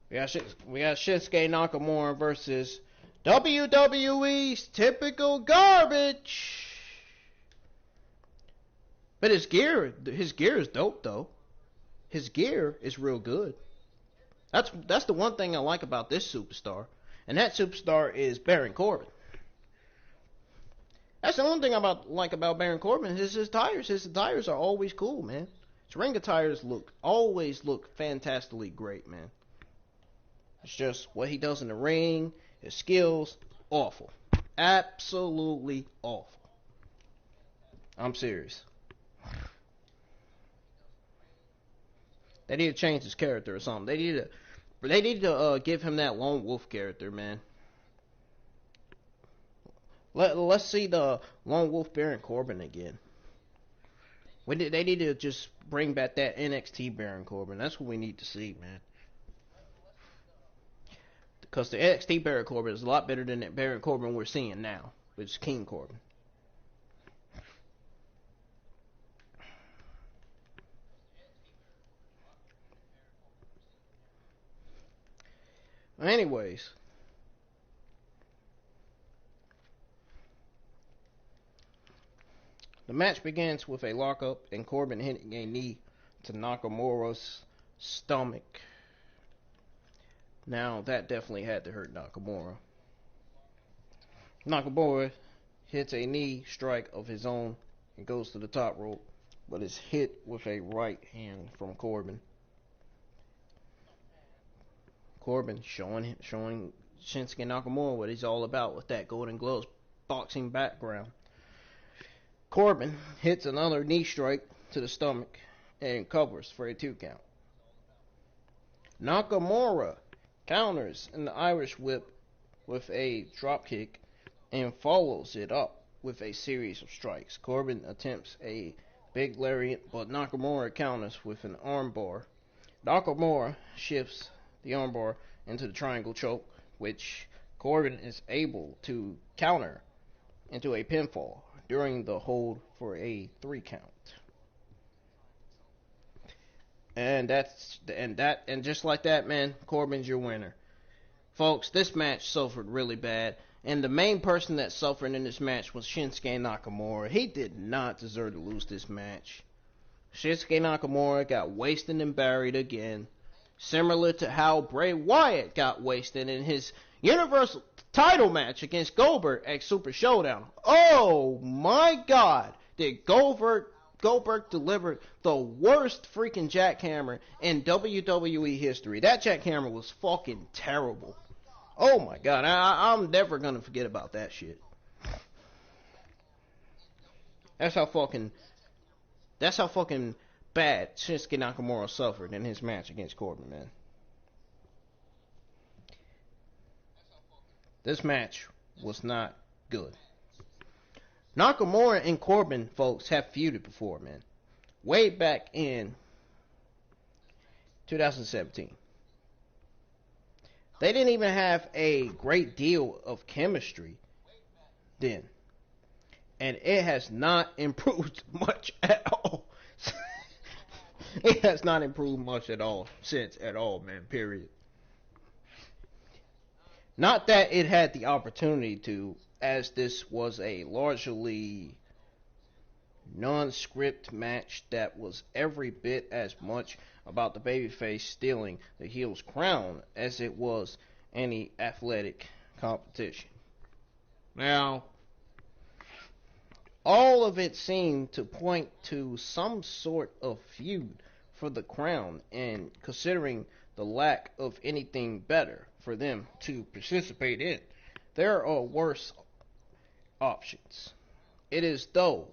We got Shinsuke Nakamura versus WWE's Typical Garbage. But his gear is dope though. His gear is real good. That's the one thing I like about this superstar. And that superstar is Baron Corbin. That's the only thing I like about Baron Corbin is his tires. His tires are always cool, man. His ring attires always look fantastically great, man. It's just what he does in the ring, his skills, awful. Absolutely awful. I'm serious. They need to change his character or something. They need to give him that lone wolf character, man. Let's see the lone wolf Baron Corbin again. They need to just bring back that NXT Baron Corbin. That's what we need to see, man. Because the NXT Baron Corbin is a lot better than that Baron Corbin we're seeing now, which is King Corbin. Anyways, the match begins with a lockup and Corbin hitting a knee to Nakamura's stomach. Now, that definitely had to hurt Nakamura. Nakamura hits a knee strike of his own and goes to the top rope, but is hit with a right hand from Corbin. Corbin showing Shinsuke Nakamura what he's all about with that Golden Gloves boxing background. Corbin hits another knee strike to the stomach and covers for a 2 count. Nakamura counters in the Irish whip with a drop kick and follows it up with a series of strikes. Corbin attempts a big lariat, but Nakamura counters with an armbar. Nakamura shifts the armbar into the triangle choke, which Corbin is able to counter into a pinfall during the hold for a 3 count. And just like that, man, Corbin's your winner. Folks, this match suffered really bad, and the main person that suffered in this match was Shinsuke Nakamura. He did not deserve to lose this match. Shinsuke Nakamura got wasted and buried again, similar to how Bray Wyatt got wasted in his Universal title match against Goldberg at Super Showdown. Oh my God, did Goldberg delivered the worst freaking jackhammer in WWE history. That jackhammer was fucking terrible. Oh my God, I'm never gonna forget about that shit. That's how fucking bad Shinsuke Nakamura suffered in his match against Corbin, man. This match was not good. Nakamura and Corbin, folks, have feuded before, man. Way back in 2017. They didn't even have a great deal of chemistry then. And it has not improved much at all. It has not improved much at all since at all, man, period. Not that it had the opportunity to, as this was a largely non-script match that was every bit as much about the babyface stealing the heel's crown as it was any athletic competition. Now, all of it seemed to point to some sort of feud for the crown, and considering the lack of anything better for them to participate in, there are worse options. It is, though,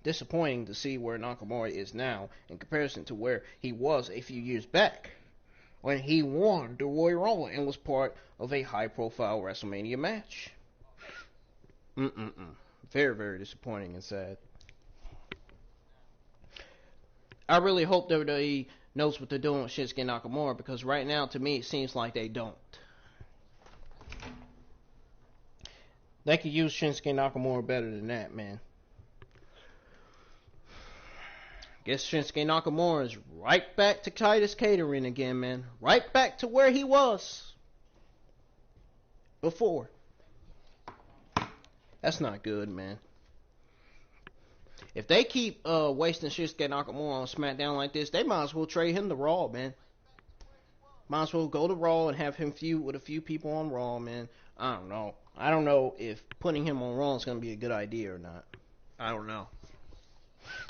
disappointing to see where Nakamura is now in comparison to where he was a few years back when he won the Royal Rumble and was part of a high-profile WrestleMania match. Very, very disappointing and sad. I really hope WWE knows what they're doing with Shinsuke Nakamura, because right now, to me, it seems like they don't. They could use Shinsuke Nakamura better than that, man. Guess Shinsuke Nakamura is right back to Titus Catering again, man. Right back to where he was before. That's not good, man. If they keep wasting Shinsuke Nakamura on SmackDown like this, they might as well trade him to Raw, man. Might as well go to Raw and have him feud with a few people on Raw, man. I don't know. I don't know if putting him on Raw is going to be a good idea or not. I don't know.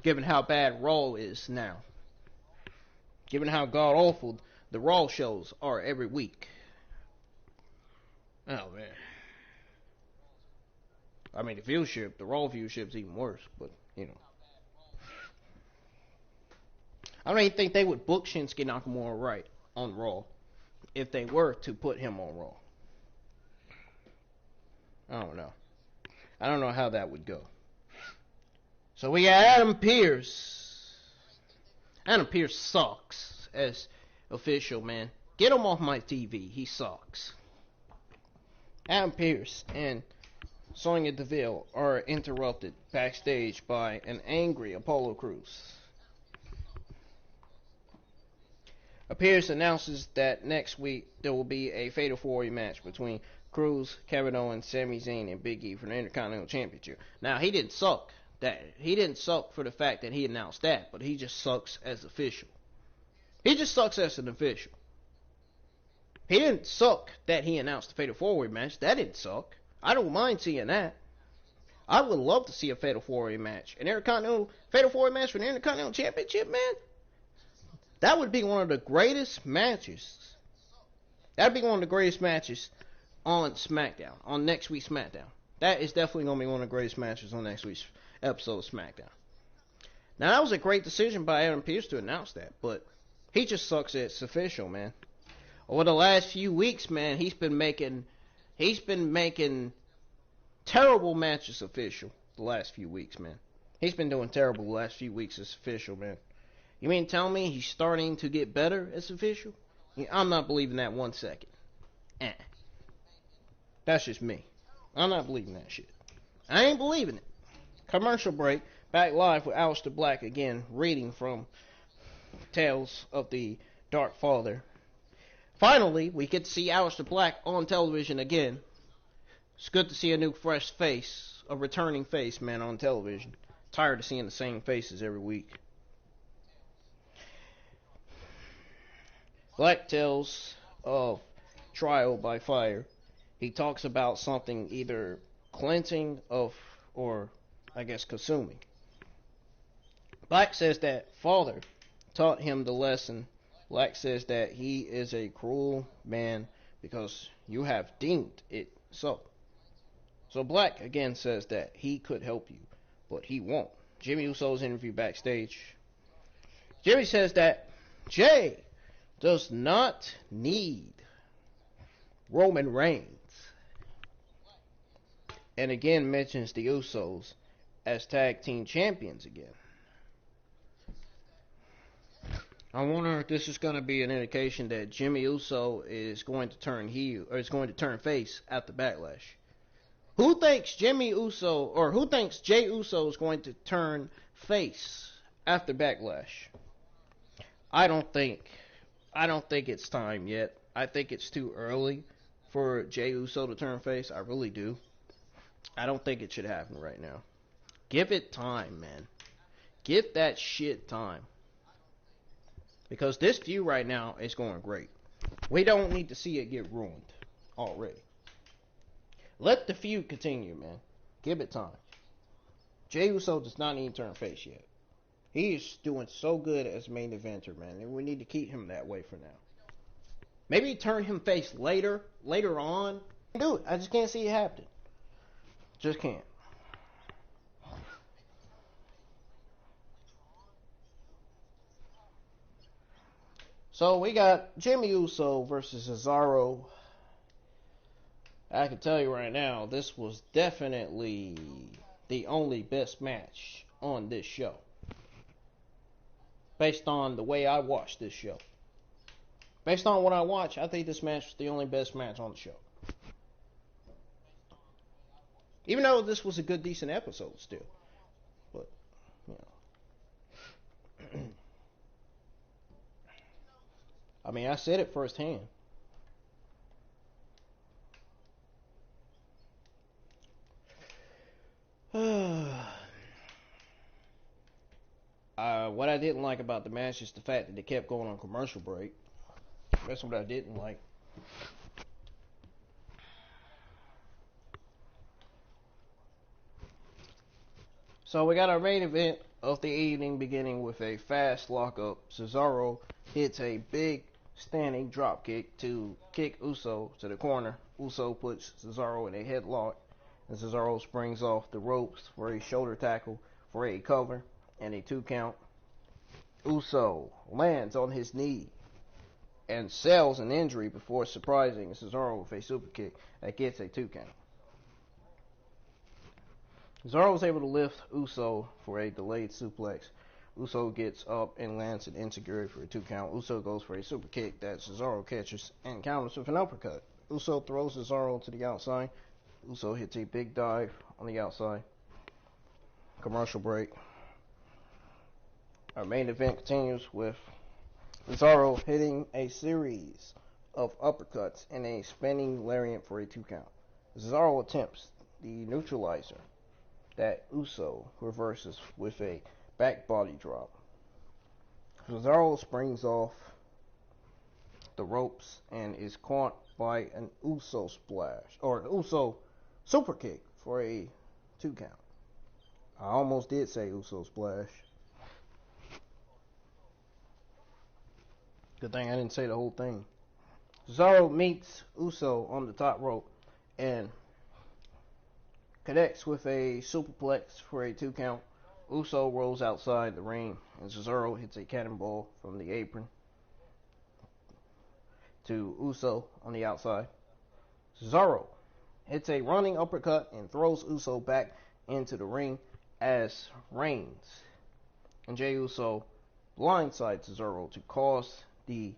Given how bad Raw is now. Given how god-awful the Raw shows are every week. Oh, man. I mean, the Raw viewership's even worse, but, you know. I don't even think they would book Shinsuke Nakamura right on Raw if they were to put him on Raw. I don't know. I don't know how that would go. So we got Adam Pearce. Adam Pearce sucks as official, man. Get him off my TV. He sucks. Adam Pearce and Sonya Deville are interrupted backstage by an angry Apollo Crews. Pierce announces that next week there will be a Fatal 4-Way match between Cruz, Kevin Owens, Sami Zayn, and Big E for the Intercontinental Championship. Now, he didn't suck for the fact that he announced that, but he just sucks as official. He just sucks as an official. He didn't suck that he announced the Fatal 4-Way match. That didn't suck. I don't mind seeing that. I would love to see a Fatal 4-Way match. An Intercontinental Fatal 4-Way match for the Intercontinental Championship, man. That would be one of the greatest matches. That would be one of the greatest matches on SmackDown, on next week's SmackDown. That is definitely going to be one of the greatest matches on next week's episode of SmackDown. Now, that was a great decision by Adam Pearce to announce that, but he just sucks as official, man. Over the last few weeks, man, he's been making terrible matches official the last few weeks, man. He's been doing terrible the last few weeks as official, man. You mean tell me he's starting to get better as official? I'm not believing that 1 second. That's just me. I'm not believing that shit. I ain't believing it. Commercial break. Back live with Aleister Black again, reading from Tales of the Dark Father. Finally, we get to see Aleister Black on television again. It's good to see a new fresh face, a returning face, man, on television. Tired of seeing the same faces every week. Black tells of trial by fire. He talks about something either cleansing of, or I guess consuming. Black says that Father taught him the lesson. Black says that he is a cruel man because you have deemed it so. So Black again says that he could help you, but he won't. Jimmy Uso's interview backstage. Jimmy says that Jay does not need Roman Reigns. And again mentions the Usos as tag team champions again. I wonder if this is going to be an indication that Jimmy Uso is going to turn heel, or is going to turn face after Backlash. Who thinks Jimmy Uso, or who thinks Jay Uso is going to turn face after Backlash? I don't think it's time yet. I think it's too early for Jay Uso to turn face. I really do. I don't think it should happen right now. Give it time, man. Give that shit time. Because this feud right now is going great. We don't need to see it get ruined already. Let the feud continue, man. Give it time. Jey Uso does not need to turn face yet. He is doing so good as main eventer, man. And we need to keep him that way for now. Maybe turn him face later on. Do it. I just can't see it happening. Just can't. So we got Jimmy Uso versus Cesaro. I can tell you right now, this was definitely the only best match on this show. Based on the way I watched this show. Based on what I watched, I think this match was the only best match on the show. Even though this was a good, decent episode still. But, you know. I mean, I said it firsthand. What I didn't like about the match is the fact that they kept going on commercial break. That's what I didn't like. So we got our main event of the evening beginning with a fast lockup. Cesaro hits a big standing drop kick to kick Uso to the corner. Uso puts Cesaro in a headlock, and Cesaro springs off the ropes for a shoulder tackle for a cover and a 2 count. Uso lands on his knee and sells an injury before surprising Cesaro with a super kick that gets a 2 count. Cesaro was able to lift Uso for a delayed suplex. Uso gets up and lands an enziguri for a 2 count. Uso goes for a super kick that Cesaro catches and counters with an uppercut. Uso throws Cesaro to the outside. Uso hits a big dive on the outside. Commercial break. Our main event continues with Cesaro hitting a series of uppercuts and a spinning lariat for a 2 count. Cesaro attempts the neutralizer that Uso reverses with a back body drop. Cesaro springs off the ropes and is caught by an Uso splash, or an Uso super kick for a 2 count. I almost did say Uso splash. Good thing I didn't say the whole thing. Cesaro meets Uso on the top rope and connects with a superplex for a 2 count. Uso rolls outside the ring and Cesaro hits a cannonball from the apron to Uso on the outside. Cesaro hits a running uppercut and throws Uso back into the ring as Reigns and Jey Uso blindside Cesaro to cause the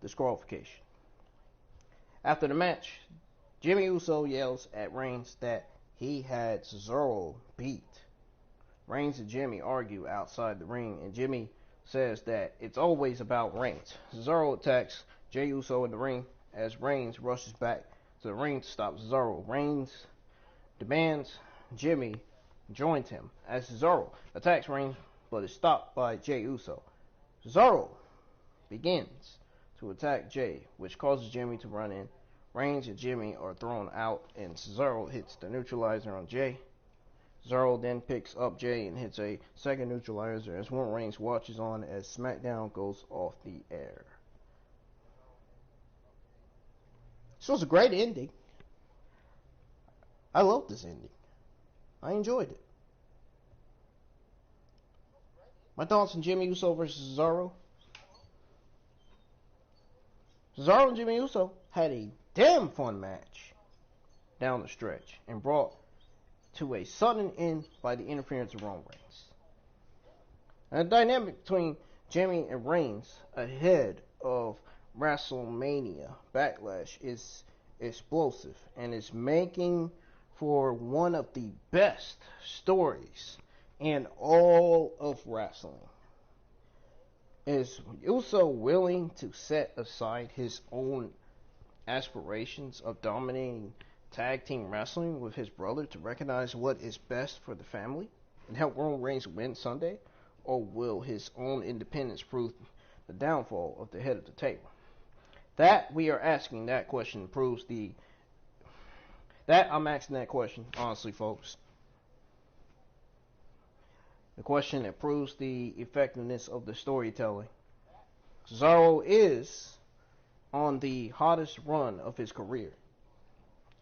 disqualification. After the match, Jimmy Uso yells at Reigns that he had Cesaro beat. Reigns and Jimmy argue outside the ring, and Jimmy says that it's always about Reigns. Cesaro attacks Jey Uso in the ring as Reigns rushes back to the ring to stop Cesaro. Reigns demands Jimmy joins him as Cesaro attacks Reigns but is stopped by Jey Uso. Cesaro begins to attack Jey, which causes Jimmy to run in. Reigns and Jimmy are thrown out and Cesaro hits the neutralizer on Jey. Cesaro then picks up Jey and hits a second neutralizer as Roman Reigns watches on as SmackDown goes off the air. This was a great ending. I loved this ending. I enjoyed it. My thoughts on Jimmy Uso versus Cesaro. Cesaro and Jimmy Uso had a damn fun match down the stretch and brought to a sudden end by the interference of Roman Reigns. And the dynamic between Jimmy and Reigns ahead of WrestleMania Backlash is explosive and is making for one of the best stories in all of wrestling. Is Uso willing to set aside his own aspirations of dominating tag team wrestling with his brother to recognize what is best for the family and help Roman Reigns win Sunday? Or will his own independence prove the downfall of the head of the table? That we are asking that question proves I'm asking that question, honestly, folks. The question that proves the effectiveness of the storytelling. Cesaro is on the hottest run of his career.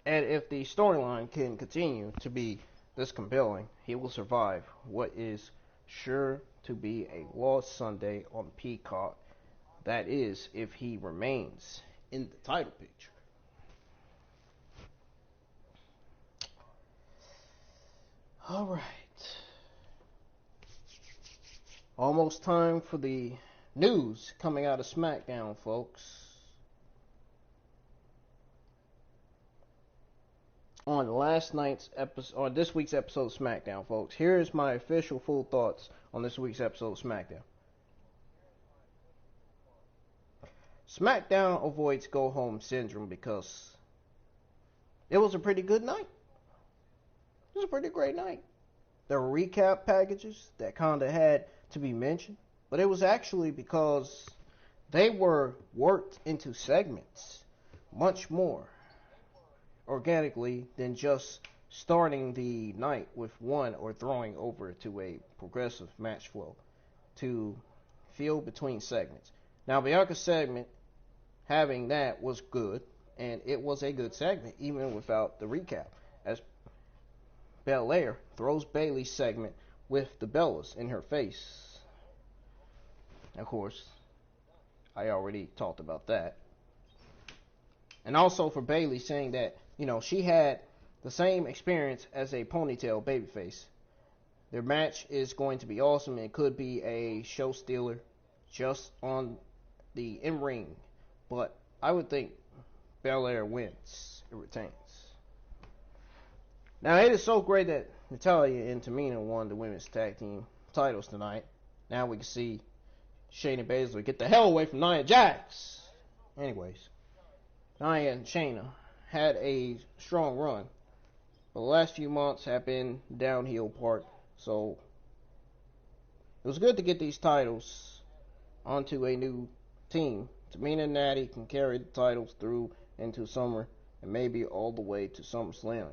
And if the storyline can continue to be this compelling, he will survive what is sure to be a lost Sunday on Peacock. That is, if he remains in the title picture. Alright. Almost time for the news coming out of SmackDown, folks. On last night's episode, or this week's episode of SmackDown, folks. Here's my official full thoughts on this week's episode of SmackDown. SmackDown avoids go home syndrome because it was a pretty good night. It was a pretty great night. There were recap packages that kind of had to be mentioned, but it was actually because they were worked into segments much more organically than just starting the night with one or throwing over to a progressive match flow to feel between segments. Now, Bianca's segment, having that was good, and it was a good segment even without the recap, as Belair throws Bayley's segment with the Bellas in her face. Of course, I already talked about that. And also for Bayley saying that, she had the same experience as a ponytail babyface. Their match is going to be awesome. It could be a show stealer just on the in-ring. But I would think Belair wins. It retains. Now, it is so great that Natalya and Tamina won the women's tag team titles tonight. Now we can see Shayna Baszler get the hell away from Nia Jax. Anyways, Naya and Shayna had a strong run, but the last few months have been downhill part, so it was good to get these titles onto a new team. Tamina and Natty can carry the titles through into summer and maybe all the way to SummerSlam.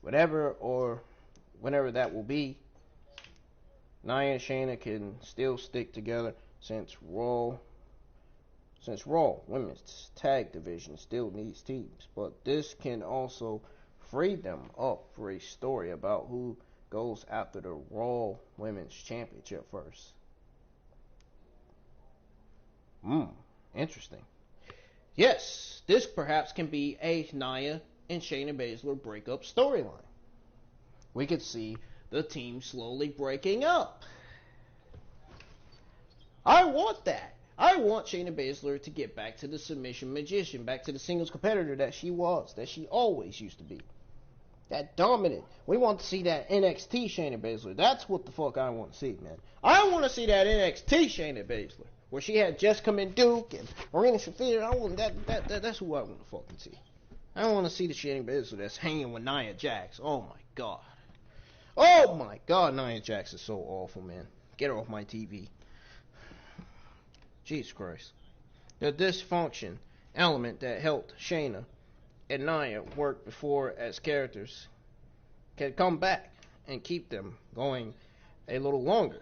Whenever that will be, Naya and Shayna can still stick together since Raw Women's Tag Division still needs teams. But this can also free them up for a story about who goes after the Raw Women's Championship first. Interesting. Yes, this perhaps can be a Naya and Shayna Baszler breakup storyline. We could see the team slowly breaking up. I want that. I want Shayna Baszler to get back to the submission magician, back to the singles competitor that she always used to be. That dominant. We want to see that NXT Shayna Baszler. That's what the fuck I want to see, man. I want to see that NXT Shayna Baszler, where she had Jessica Duke and Marina Shafir. That's who I want to fucking see. I don't want to see the Shayna Baszler that's hanging with Nia Jax. Oh my god. Oh my god, Nia Jax is so awful, man. Get her off my TV. Jesus Christ. The dysfunction element that helped Shayna and Naya work before as characters can come back and keep them going a little longer.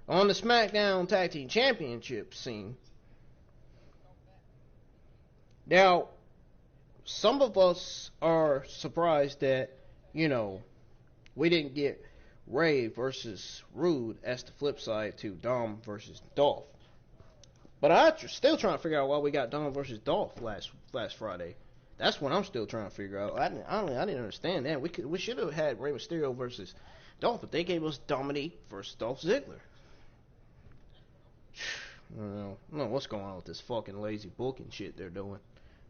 On the Smackdown Tag Team Championship scene, now, some of us are surprised that, we didn't get Ray versus Rude as the flip side to Dom versus Dolph. But I'm still trying to figure out why we got Dom versus Dolph last Friday. That's what I'm still trying to figure out. I didn't understand that. We should have had Rey Mysterio versus Dolph, but they gave us Dominique versus Dolph Ziggler. I don't know what's going on with this fucking lazy booking shit they're doing.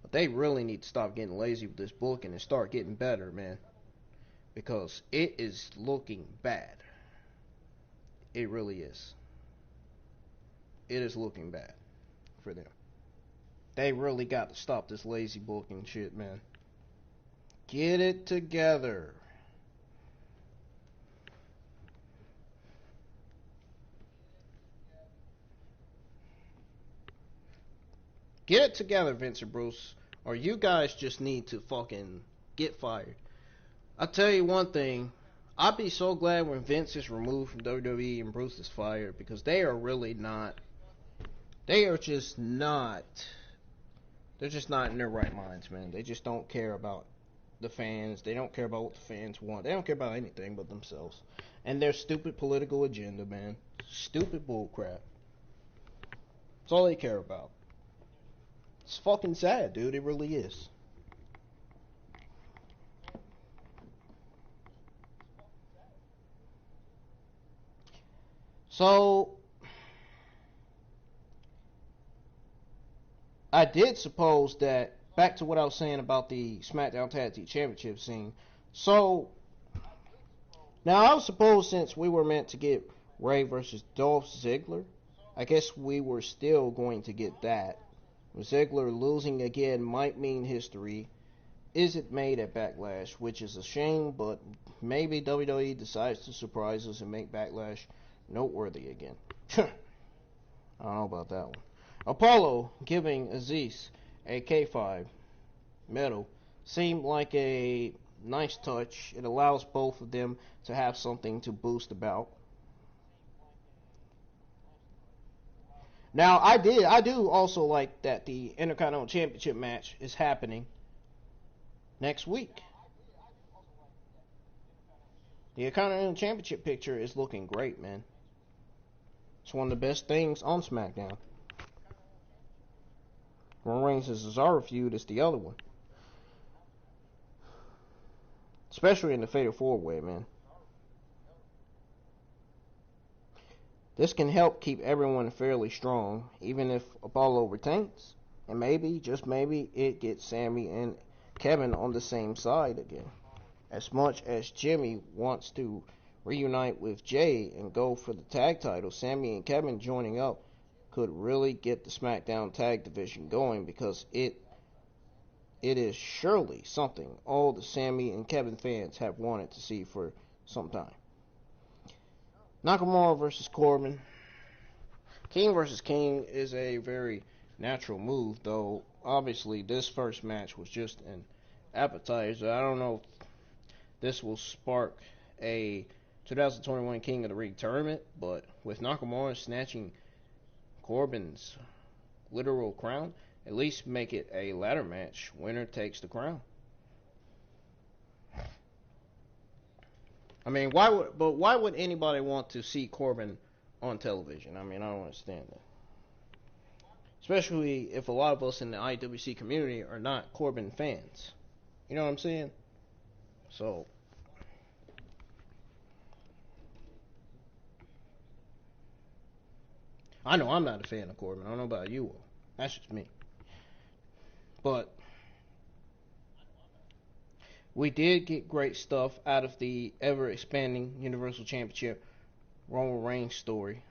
But they really need to stop getting lazy with this booking and start getting better, man. Because it is looking bad. It really is. It is looking bad for them. They really got to stop this lazy booking shit, man. Get it together. Get it together, Vince and Bruce, or you guys just need to fucking get fired. I'll tell you one thing. I'd be so glad when Vince is removed from WWE and Bruce is fired, because they are really not. They are just not. They're just not in their right minds, man. They just don't care about the fans. They don't care about what the fans want. They don't care about anything but themselves. And their stupid political agenda, man. Stupid bullcrap. That's all they care about. It's fucking sad, dude. It really is. So, I did suppose that, back to what I was saying about the SmackDown Tag Team Championship scene. So, now I suppose since we were meant to get Ray versus Dolph Ziggler, I guess we were still going to get that. Ziggler losing again might mean history isn't made at Backlash, which is a shame, but maybe WWE decides to surprise us and make Backlash noteworthy again. I don't know about that one. Apollo giving Aziz a K5 medal seemed like a nice touch. It allows both of them to have something to boast about. Now, I do also like that the Intercontinental Championship match is happening next week. The Intercontinental Championship picture is looking great, man. It's one of the best things on SmackDown. Roman Reigns' Cesaro feud is the other one. Especially in the Fatal 4-Way, man. This can help keep everyone fairly strong, even if Apollo retains. And maybe, just maybe, it gets Sammy and Kevin on the same side again. As much as Jimmy wants to reunite with Jay and go for the tag title, Sami and Kevin joining up could really get the SmackDown tag division going, because it is surely something all the Sami and Kevin fans have wanted to see for some time. Nakamura versus Corbin. King versus King is a very natural move, though obviously this first match was just an appetizer. I don't know if this will spark a 2021 King of the Ring tournament, but with Nakamura snatching Corbin's literal crown, at least make it a ladder match. Winner takes the crown. I mean, why would anybody want to see Corbin on television? I mean, I don't understand that. Especially if a lot of us in the IWC community are not Corbin fans. You know what I'm saying? So, I know I'm not a fan of Corbin. I don't know about you all. That's just me. But we did get great stuff out of the ever-expanding Universal Championship Roman Reigns story.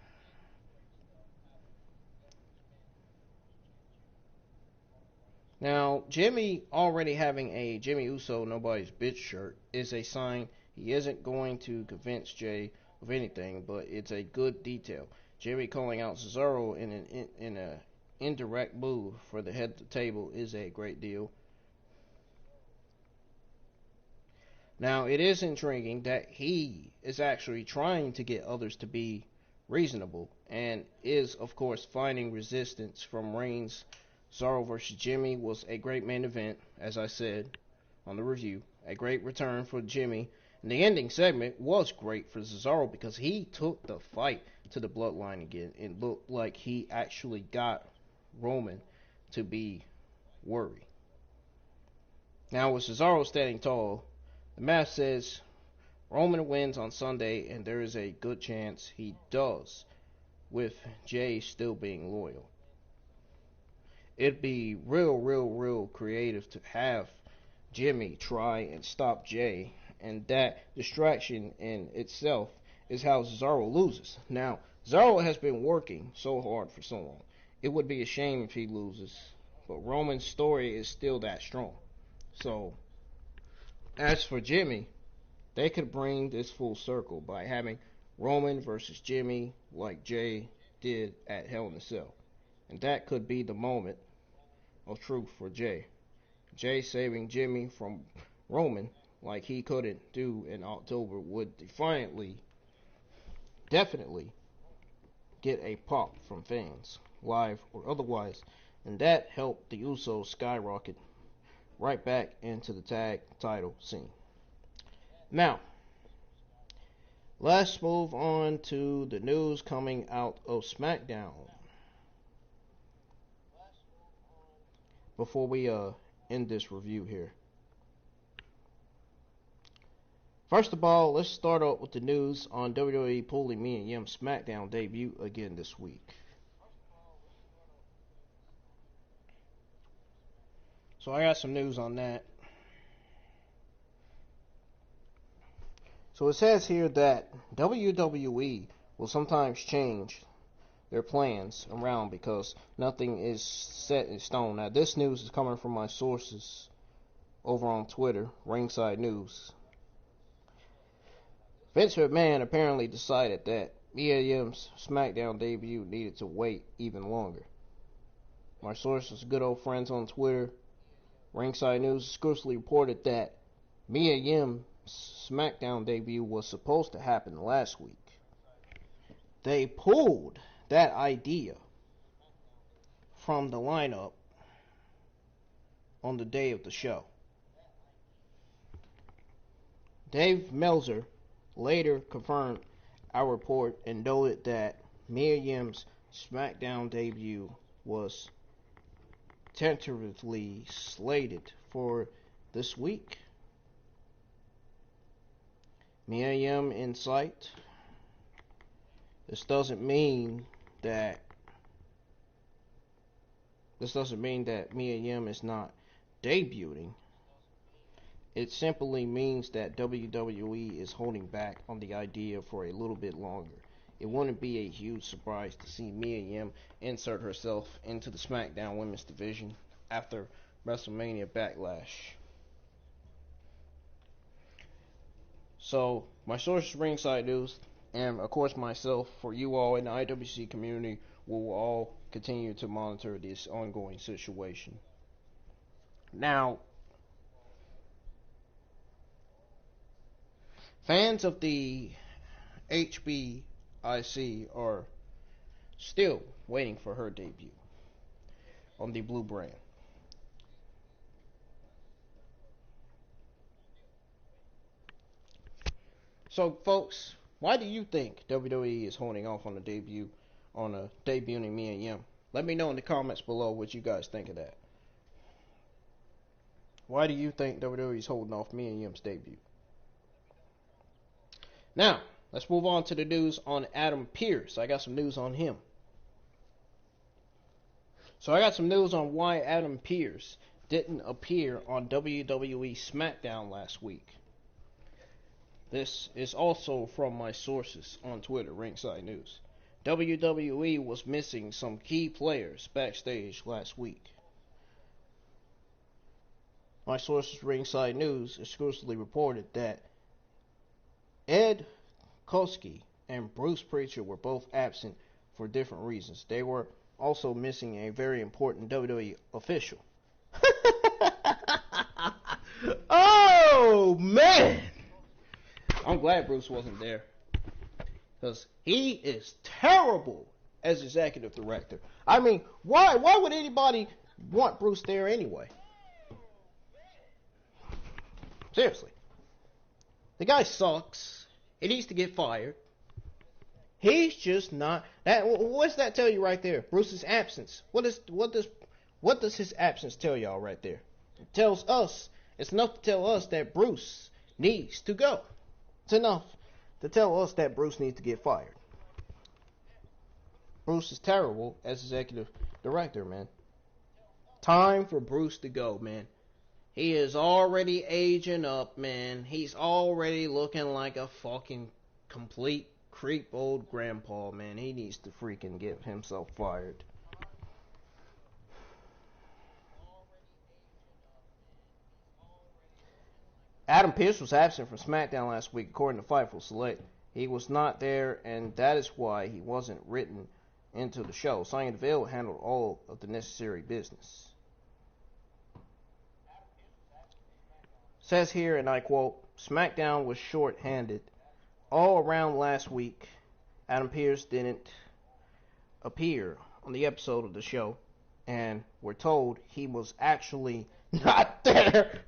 Now, Jimmy already having a Jimmy Uso Nobody's Bitch shirt is a sign he isn't going to convince Jay of anything, but it's a good detail. Jimmy calling out Cesaro in an indirect move for the head of the table is a great deal. Now, it is intriguing that he is actually trying to get others to be reasonable, and is, of course, finding resistance from Reigns. Cesaro vs. Jimmy was a great main event, as I said on the review. A great return for Jimmy. And the ending segment was great for Cesaro because he took the fight to the bloodline again. It looked like he actually got Roman to be worried. Now, with Cesaro standing tall, the math says Roman wins on Sunday, and there is a good chance he does, with Jay still being loyal. It'd be real creative to have Jimmy try and stop Jay, and that distraction in itself is how Cesaro loses. Now, Cesaro has been working so hard for so long. It would be a shame if he loses, but Roman's story is still that strong. So, as for Jimmy, they could bring this full circle by having Roman versus Jimmy like Jay did at Hell in a Cell. And that could be the moment of truth for Jay. Jay saving Jimmy from Roman like he couldn't do in October would definitely get a pop from fans, live or otherwise, and that helped the Usos skyrocket right back into the tag title scene. Now, let's move on to the news coming out of SmackDown. Before we end this review here. First of all, let's start out with the news on WWE pulling Mia Yim's SmackDown debut again this week. So I got some news on that. So it says here that WWE will sometimes change their plans around because nothing is set in stone. Now, this news is coming from my sources over on Twitter, Ringside News. Vince McMahon apparently decided that Mia Yim's SmackDown debut needed to wait even longer. My sources, good old friends on Twitter, Ringside News, exclusively reported that Mia Yim's SmackDown debut was supposed to happen last week. They pulled that idea from the lineup on the day of the show. Dave Meltzer later confirmed our report and noted that Mia Yim's SmackDown debut was tentatively slated for this week. Mia Yim in sight. This doesn't mean that Mia Yim is not debuting. it simply means that WWE is holding back on the idea for a little bit longer. It wouldn't be a huge surprise to see Mia Yim insert herself into the SmackDown Women's Division after WrestleMania Backlash. So, my sources, Ringside News, and of course myself, for you all in the IWC community, will all continue to monitor this ongoing situation. Now, fans of the HBIC are still waiting for her debut on the blue brand. So, folks, why do you think WWE is holding off on debuting Mia Yim? Let me know in the comments below what you guys think of that. Why do you think WWE is holding off Mia Yim's debut? Now, let's move on to the news on Adam Pearce. I got some news on him. So I got some news on why Adam Pearce didn't appear on WWE Smackdown last week. This is also from my sources on Twitter, Ringside News. WWE was missing some key players backstage last week. My sources, Ringside News, exclusively reported that Ed Koski and Bruce Prichard were both absent for different reasons. They were also missing a very important WWE official. Oh, man! I'm glad Bruce wasn't there, because he is terrible as executive director. I mean, why would anybody want Bruce there anyway? Seriously. The guy sucks. He needs to get fired. He's just not that. What's that tell you right there? Bruce's absence. What does his absence tell y'all right there? It tells us. It's enough to tell us that Bruce needs to go. It's enough to tell us that Bruce needs to get fired. Bruce is terrible as executive director, man. Time for Bruce to go, man. He is already aging up, man. He's already looking like a fucking complete creep old grandpa, man. He needs to freaking get himself fired. Adam Pearce was absent from SmackDown last week, according to Fightful Select. He was not there, and that is why he wasn't written into the show. Sonya Deville handled all of the necessary business. Says here, and I quote, SmackDown was short-handed. All around last week, Adam Pearce didn't appear on the episode of the show, and we're told he was actually not there.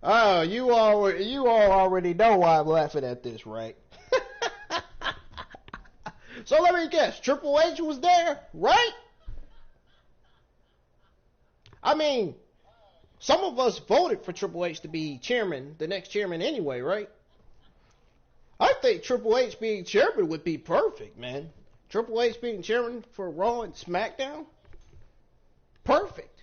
Oh, you all already know why I'm laughing at this, right? So let me guess, Triple H was there, right? I mean, some of us voted for Triple H to be chairman, the next chairman anyway, right? I think Triple H being chairman would be perfect, man. Triple H being chairman for Raw and SmackDown? Perfect.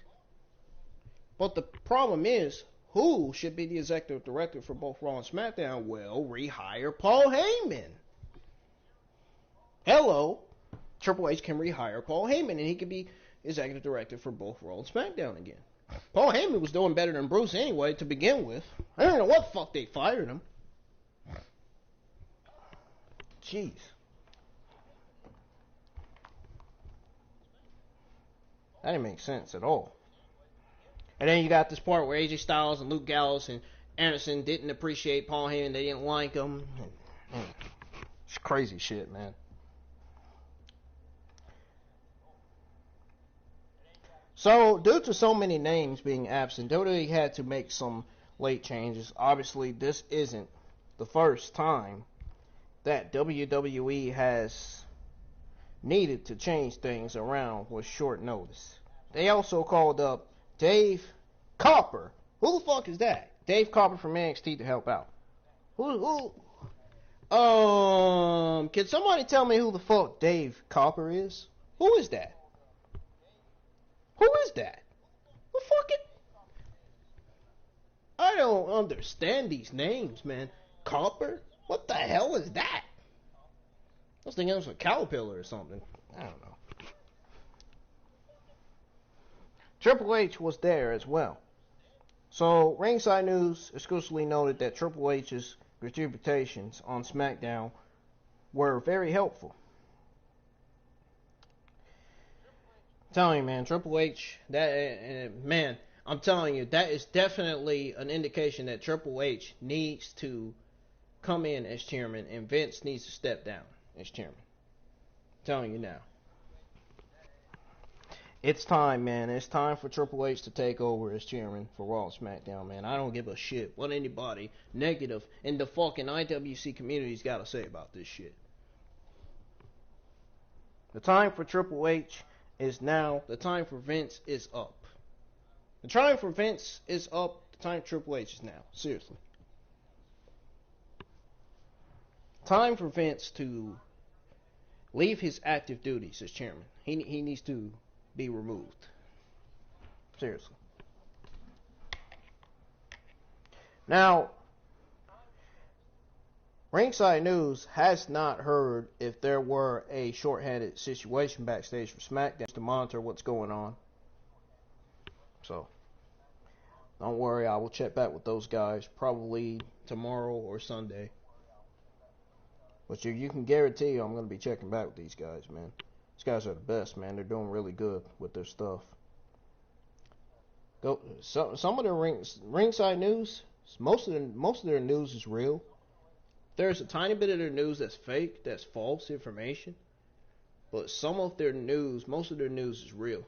But the problem is, who should be the executive director for both Raw and SmackDown? Well, rehire Paul Heyman. Hello. Triple H can rehire Paul Heyman, and he can be executive director for both Raw and SmackDown again. Paul Heyman was doing better than Bruce anyway to begin with. I don't know what the fuck they fired him. Jeez. That didn't make sense at all. And then you got this part where AJ Styles and Luke Gallows and Anderson didn't appreciate Paul Heyman. They didn't like him. It's crazy shit, man. So, due to so many names being absent, WWE had to make some late changes. Obviously, this isn't the first time that WWE has needed to change things around with short notice. They also called up Dave Copper. Who the fuck is that? Dave Copper from NXT to help out. Can somebody tell me who the fuck Dave Copper is? Who is that? Who is that? Well, fuck it. I don't understand these names, man. Copper? What the hell is that? I was thinking it was a caterpillar or something. I don't know. Triple H was there as well. So, Ringside News exclusively noted that Triple H's retributions on SmackDown were very helpful. I'm telling you, man, Triple H, man, I'm telling you, that is definitely an indication that Triple H needs to come in as chairman and Vince needs to step down as chairman. I'm telling you now. It's time, man. It's time for Triple H to take over as chairman for Raw and SmackDown, man. I don't give a shit what anybody negative in the fucking IWC community's got to say about this shit. The time for Triple H is now. The time for Vince is up. The time for Vince is up. The time for Triple H is now. Seriously. Time for Vince to leave his active duties as chairman. He needs to be removed. Seriously. Now, Ringside News has not heard if there were a shorthanded situation backstage for SmackDown to monitor what's going on. So, don't worry, I will check back with those guys probably tomorrow or Sunday. But you can guarantee I'm going to be checking back with these guys, man. These guys are the best, man. They're doing really good with their stuff. Some of the Ringside News, most of their news is real. There's a tiny bit of their news that's fake, that's false information. But some of their news, most of their news is real.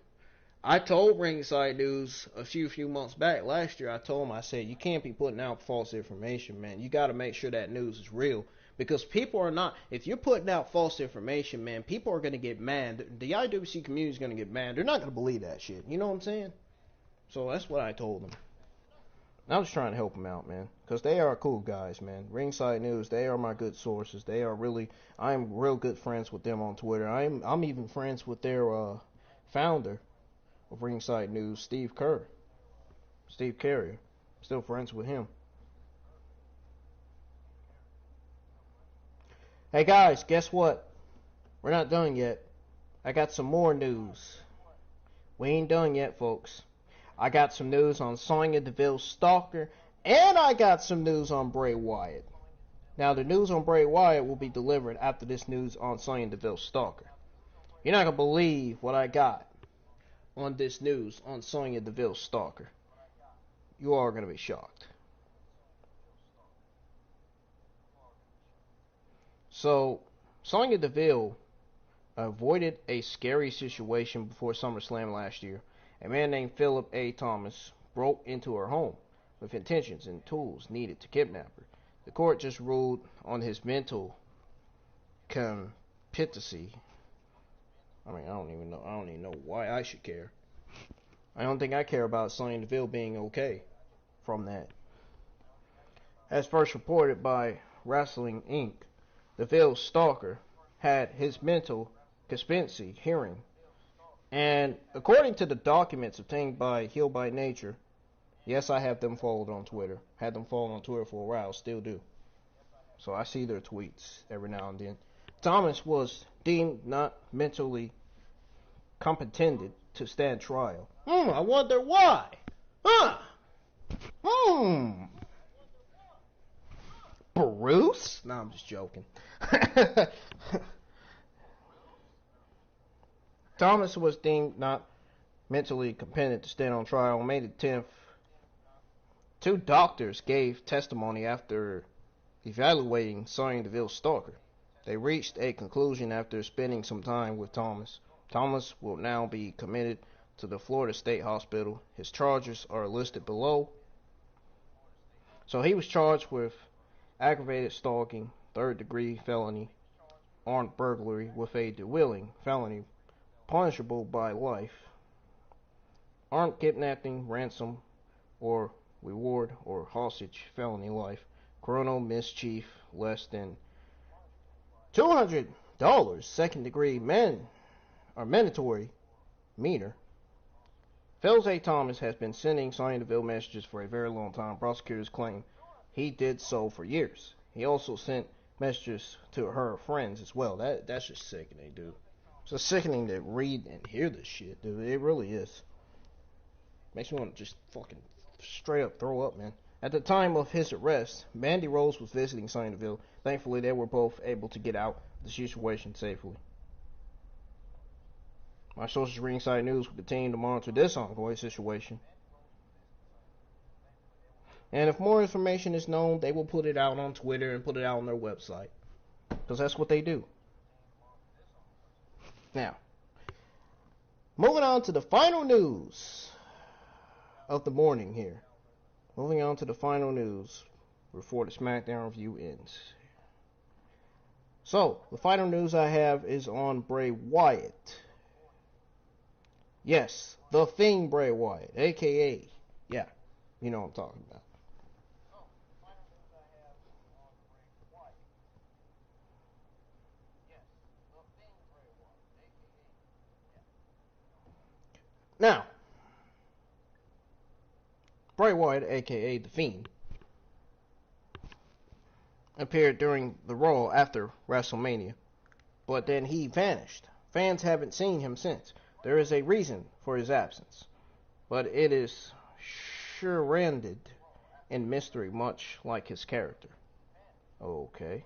I told Ringside News a few months back, last year, I said, you can't be putting out false information, man. You got to make sure that news is real. Because people are not, if you're putting out false information, man, people are going to get mad. The IWC community is going to get mad. They're not going to believe that shit. You know what I'm saying? So that's what I told them. I was trying to help them out, man. Because they are cool guys, man. Ringside News, they are my good sources. I'm real good friends with them on Twitter. I'm even friends with their founder of Ringside News, Steve Carrier. Still friends with him. Hey guys, guess what? We're not done yet. I got some more news. We ain't done yet, folks. I got some news on Sonya Deville's stalker, and I got some news on Bray Wyatt. Now, the news on Bray Wyatt will be delivered after this news on Sonya Deville's stalker. You're not going to believe what I got on this news on Sonya Deville's stalker. You are going to be shocked. So, Sonya Deville avoided a scary situation before SummerSlam last year. A man named Philip A. Thomas broke into her home with intentions and tools needed to kidnap her. The court just ruled on his mental competency. I don't even know why I should care. I don't think I care about Sonya Deville being okay from that. As first reported by Wrestling Inc., Deville's stalker had his mental competency hearing. And according to the documents obtained by Heal by Nature, yes, I have them followed on Twitter. Had them followed on Twitter for a while, still do. So I see their tweets every now and then. Thomas was deemed not mentally competent to stand trial. I wonder why. Bruce? No, I'm just joking. Thomas was deemed not mentally competent to stand on trial on May the 10th. Two doctors gave testimony after evaluating Sonya Deville's stalker. They reached a conclusion after spending some time with Thomas. Thomas will now be committed to the Florida State Hospital. His charges are listed below. So he was charged with aggravated stalking, third-degree felony, armed burglary with a dwindling felony, punishable by life, armed kidnapping, ransom, or reward or hostage, felony life, criminal mischief, less than $200, second-degree mandatory meter, Phil A. Thomas has been sending Sonya Deville messages for a very long time. Prosecutors claim he did so for years. He also sent messages to her friends as well. That's just sickening, dude. It's just sickening to read and hear this shit, dude. It really is. Makes me want to just fucking straight up throw up, man. At the time of his arrest, Mandy Rose was visiting Sonya Deville. Thankfully, they were both able to get out of the situation safely. My sources ringside news will continue to monitor this ongoing situation. And if more information is known, they will put it out on Twitter and put it out on their website. Because that's what they do. Now, moving on to the final news of the morning here. Moving on to the final news before the Smackdown review ends. So, the final news I have is on Bray Wyatt. Yes, the Fiend Bray Wyatt, a.k.a. Yeah, you know what I'm talking about. Now, Bray Wyatt, a.k.a. The Fiend, appeared during the Raw after WrestleMania, but then he vanished. Fans haven't seen him since. There is a reason for his absence, but it is shrouded in mystery, much like his character. Okay.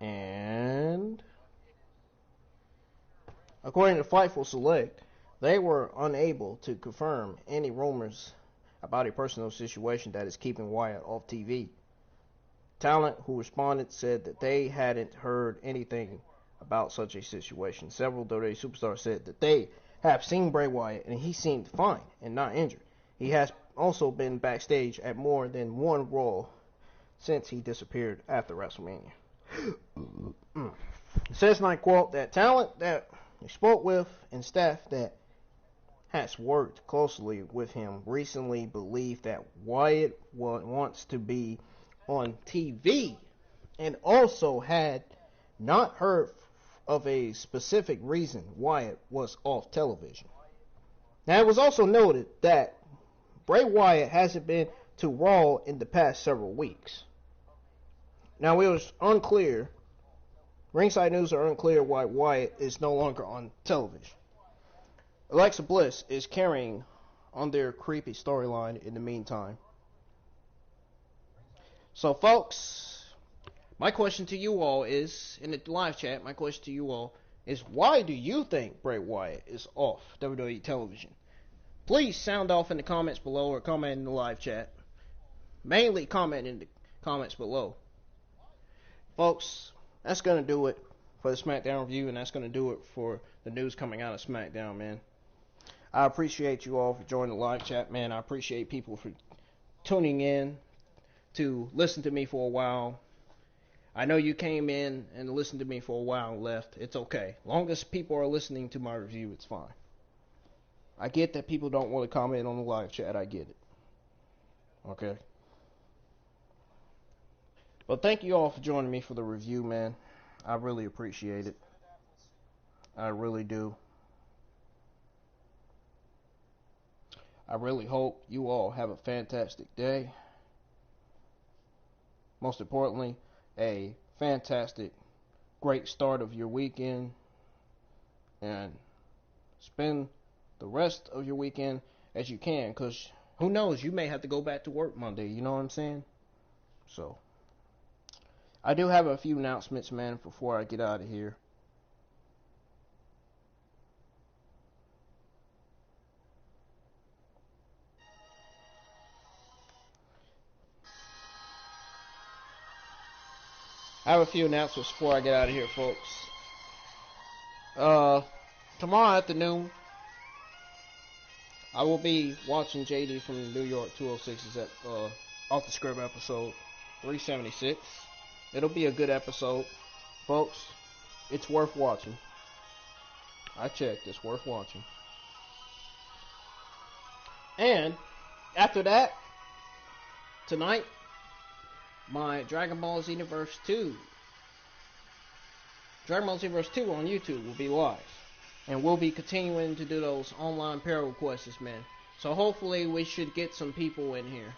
And according to Fightful Select, they were unable to confirm any rumors about a personal situation that is keeping Wyatt off TV. Talent who responded said that they hadn't heard anything about such a situation. Several WWE superstars said that they have seen Bray Wyatt and he seemed fine and not injured. He has also been backstage at more than one Raw since he disappeared after WrestleMania. It says, and I quote, that talent that he spoke with and staff that has worked closely with him recently believed that Wyatt wants to be on TV and also had not heard of a specific reason Wyatt was off television. Now, it was also noted that Bray Wyatt hasn't been to Raw in the past several weeks. Now, it was unclear, ringside news are unclear why Wyatt is no longer on television. Alexa Bliss is carrying on their creepy storyline in the meantime. So, folks, my question to you all is, in the live chat, my question to you all is, why do you think Bray Wyatt is off WWE television? Please sound off in the comments below or comment in the live chat. Mainly comment in the comments below. Folks, that's going to do it for the SmackDown review, and that's going to do it for the news coming out of SmackDown, man. I appreciate you all for joining the live chat, man. I appreciate people for tuning in to listen to me for a while. I know you came in and listened to me for a while and left. It's okay. Long as people are listening to my review, it's fine. I get that people don't want to comment on the live chat. I get it. Okay? But thank you all for joining me for the review, man. I really appreciate it. I really do. I really hope you all have a fantastic day. Most importantly, a fantastic, great start of your weekend. And spend the rest of your weekend as you can, because who knows, you may have to go back to work Monday, you know what I'm saying? So, I do have a few announcements, man, before I get out of here. I have a few announcements before I get out of here, folks. Tomorrow afternoon, I will be watching JD from New York 206's Off the Script episode 376. It'll be a good episode, folks. It's worth watching. I checked, it's worth watching. And after that, tonight, my Dragon Ball Xenoverse 2 on YouTube will be live. And we'll be continuing to do those online prayer requests, man. So hopefully we should get some people in here.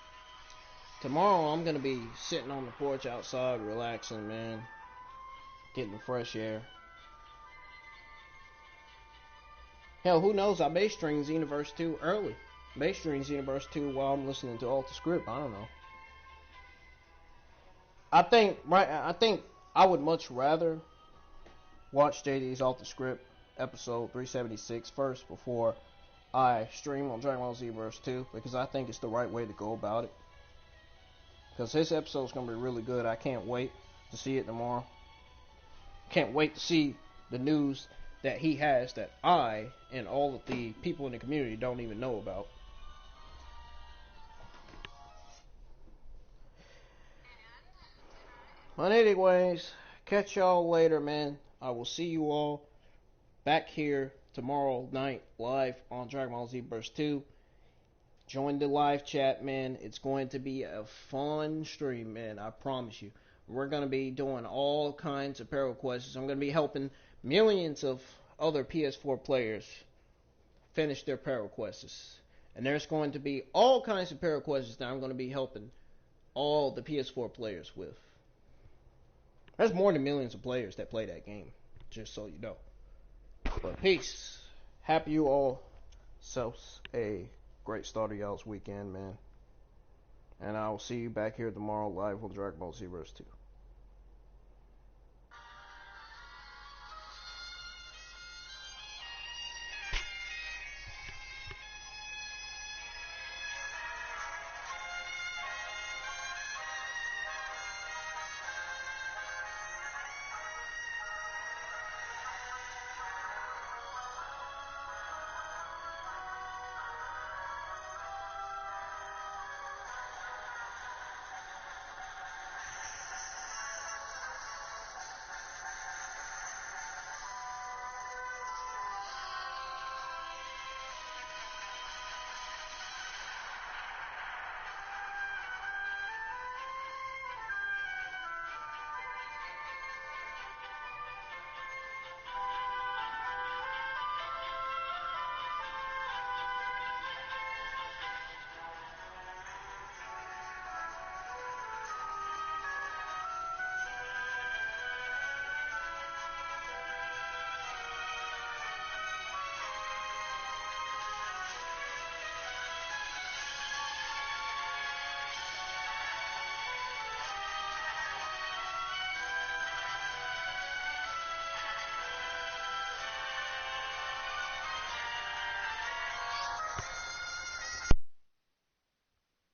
Tomorrow I'm going to be sitting on the porch outside relaxing, man. Getting the fresh air. Hell, who knows? I may stream Xenoverse 2 early. May stream Xenoverse 2 while I'm listening to Alt the Script. I don't know. I think I would much rather watch JD's Alt the Script episode 376 first before I stream on Dragon Ball Xenoverse 2, because I think it's the right way to go about it. Because his episode's going to be really good. I can't wait to see it tomorrow. Can't wait to see the news that he has that I and all of the people in the community don't even know about. But anyways, catch y'all later, man. I will see you all back here tomorrow night live on Dragon Ball Xenoverse 2. Join the live chat, man. It's going to be a fun stream, man. I promise you. We're going to be doing all kinds of parallel quests. I'm going to be helping millions of other PS4 players finish their parallel quests. And there's going to be all kinds of parallel quests that I'm going to be helping all the PS4 players with. There's more than millions of players that play that game, just so you know. But peace. Happy you all selves a great start of y'all's weekend, man. And I will see you back here tomorrow live on Dragon Ball Xenoverse 2.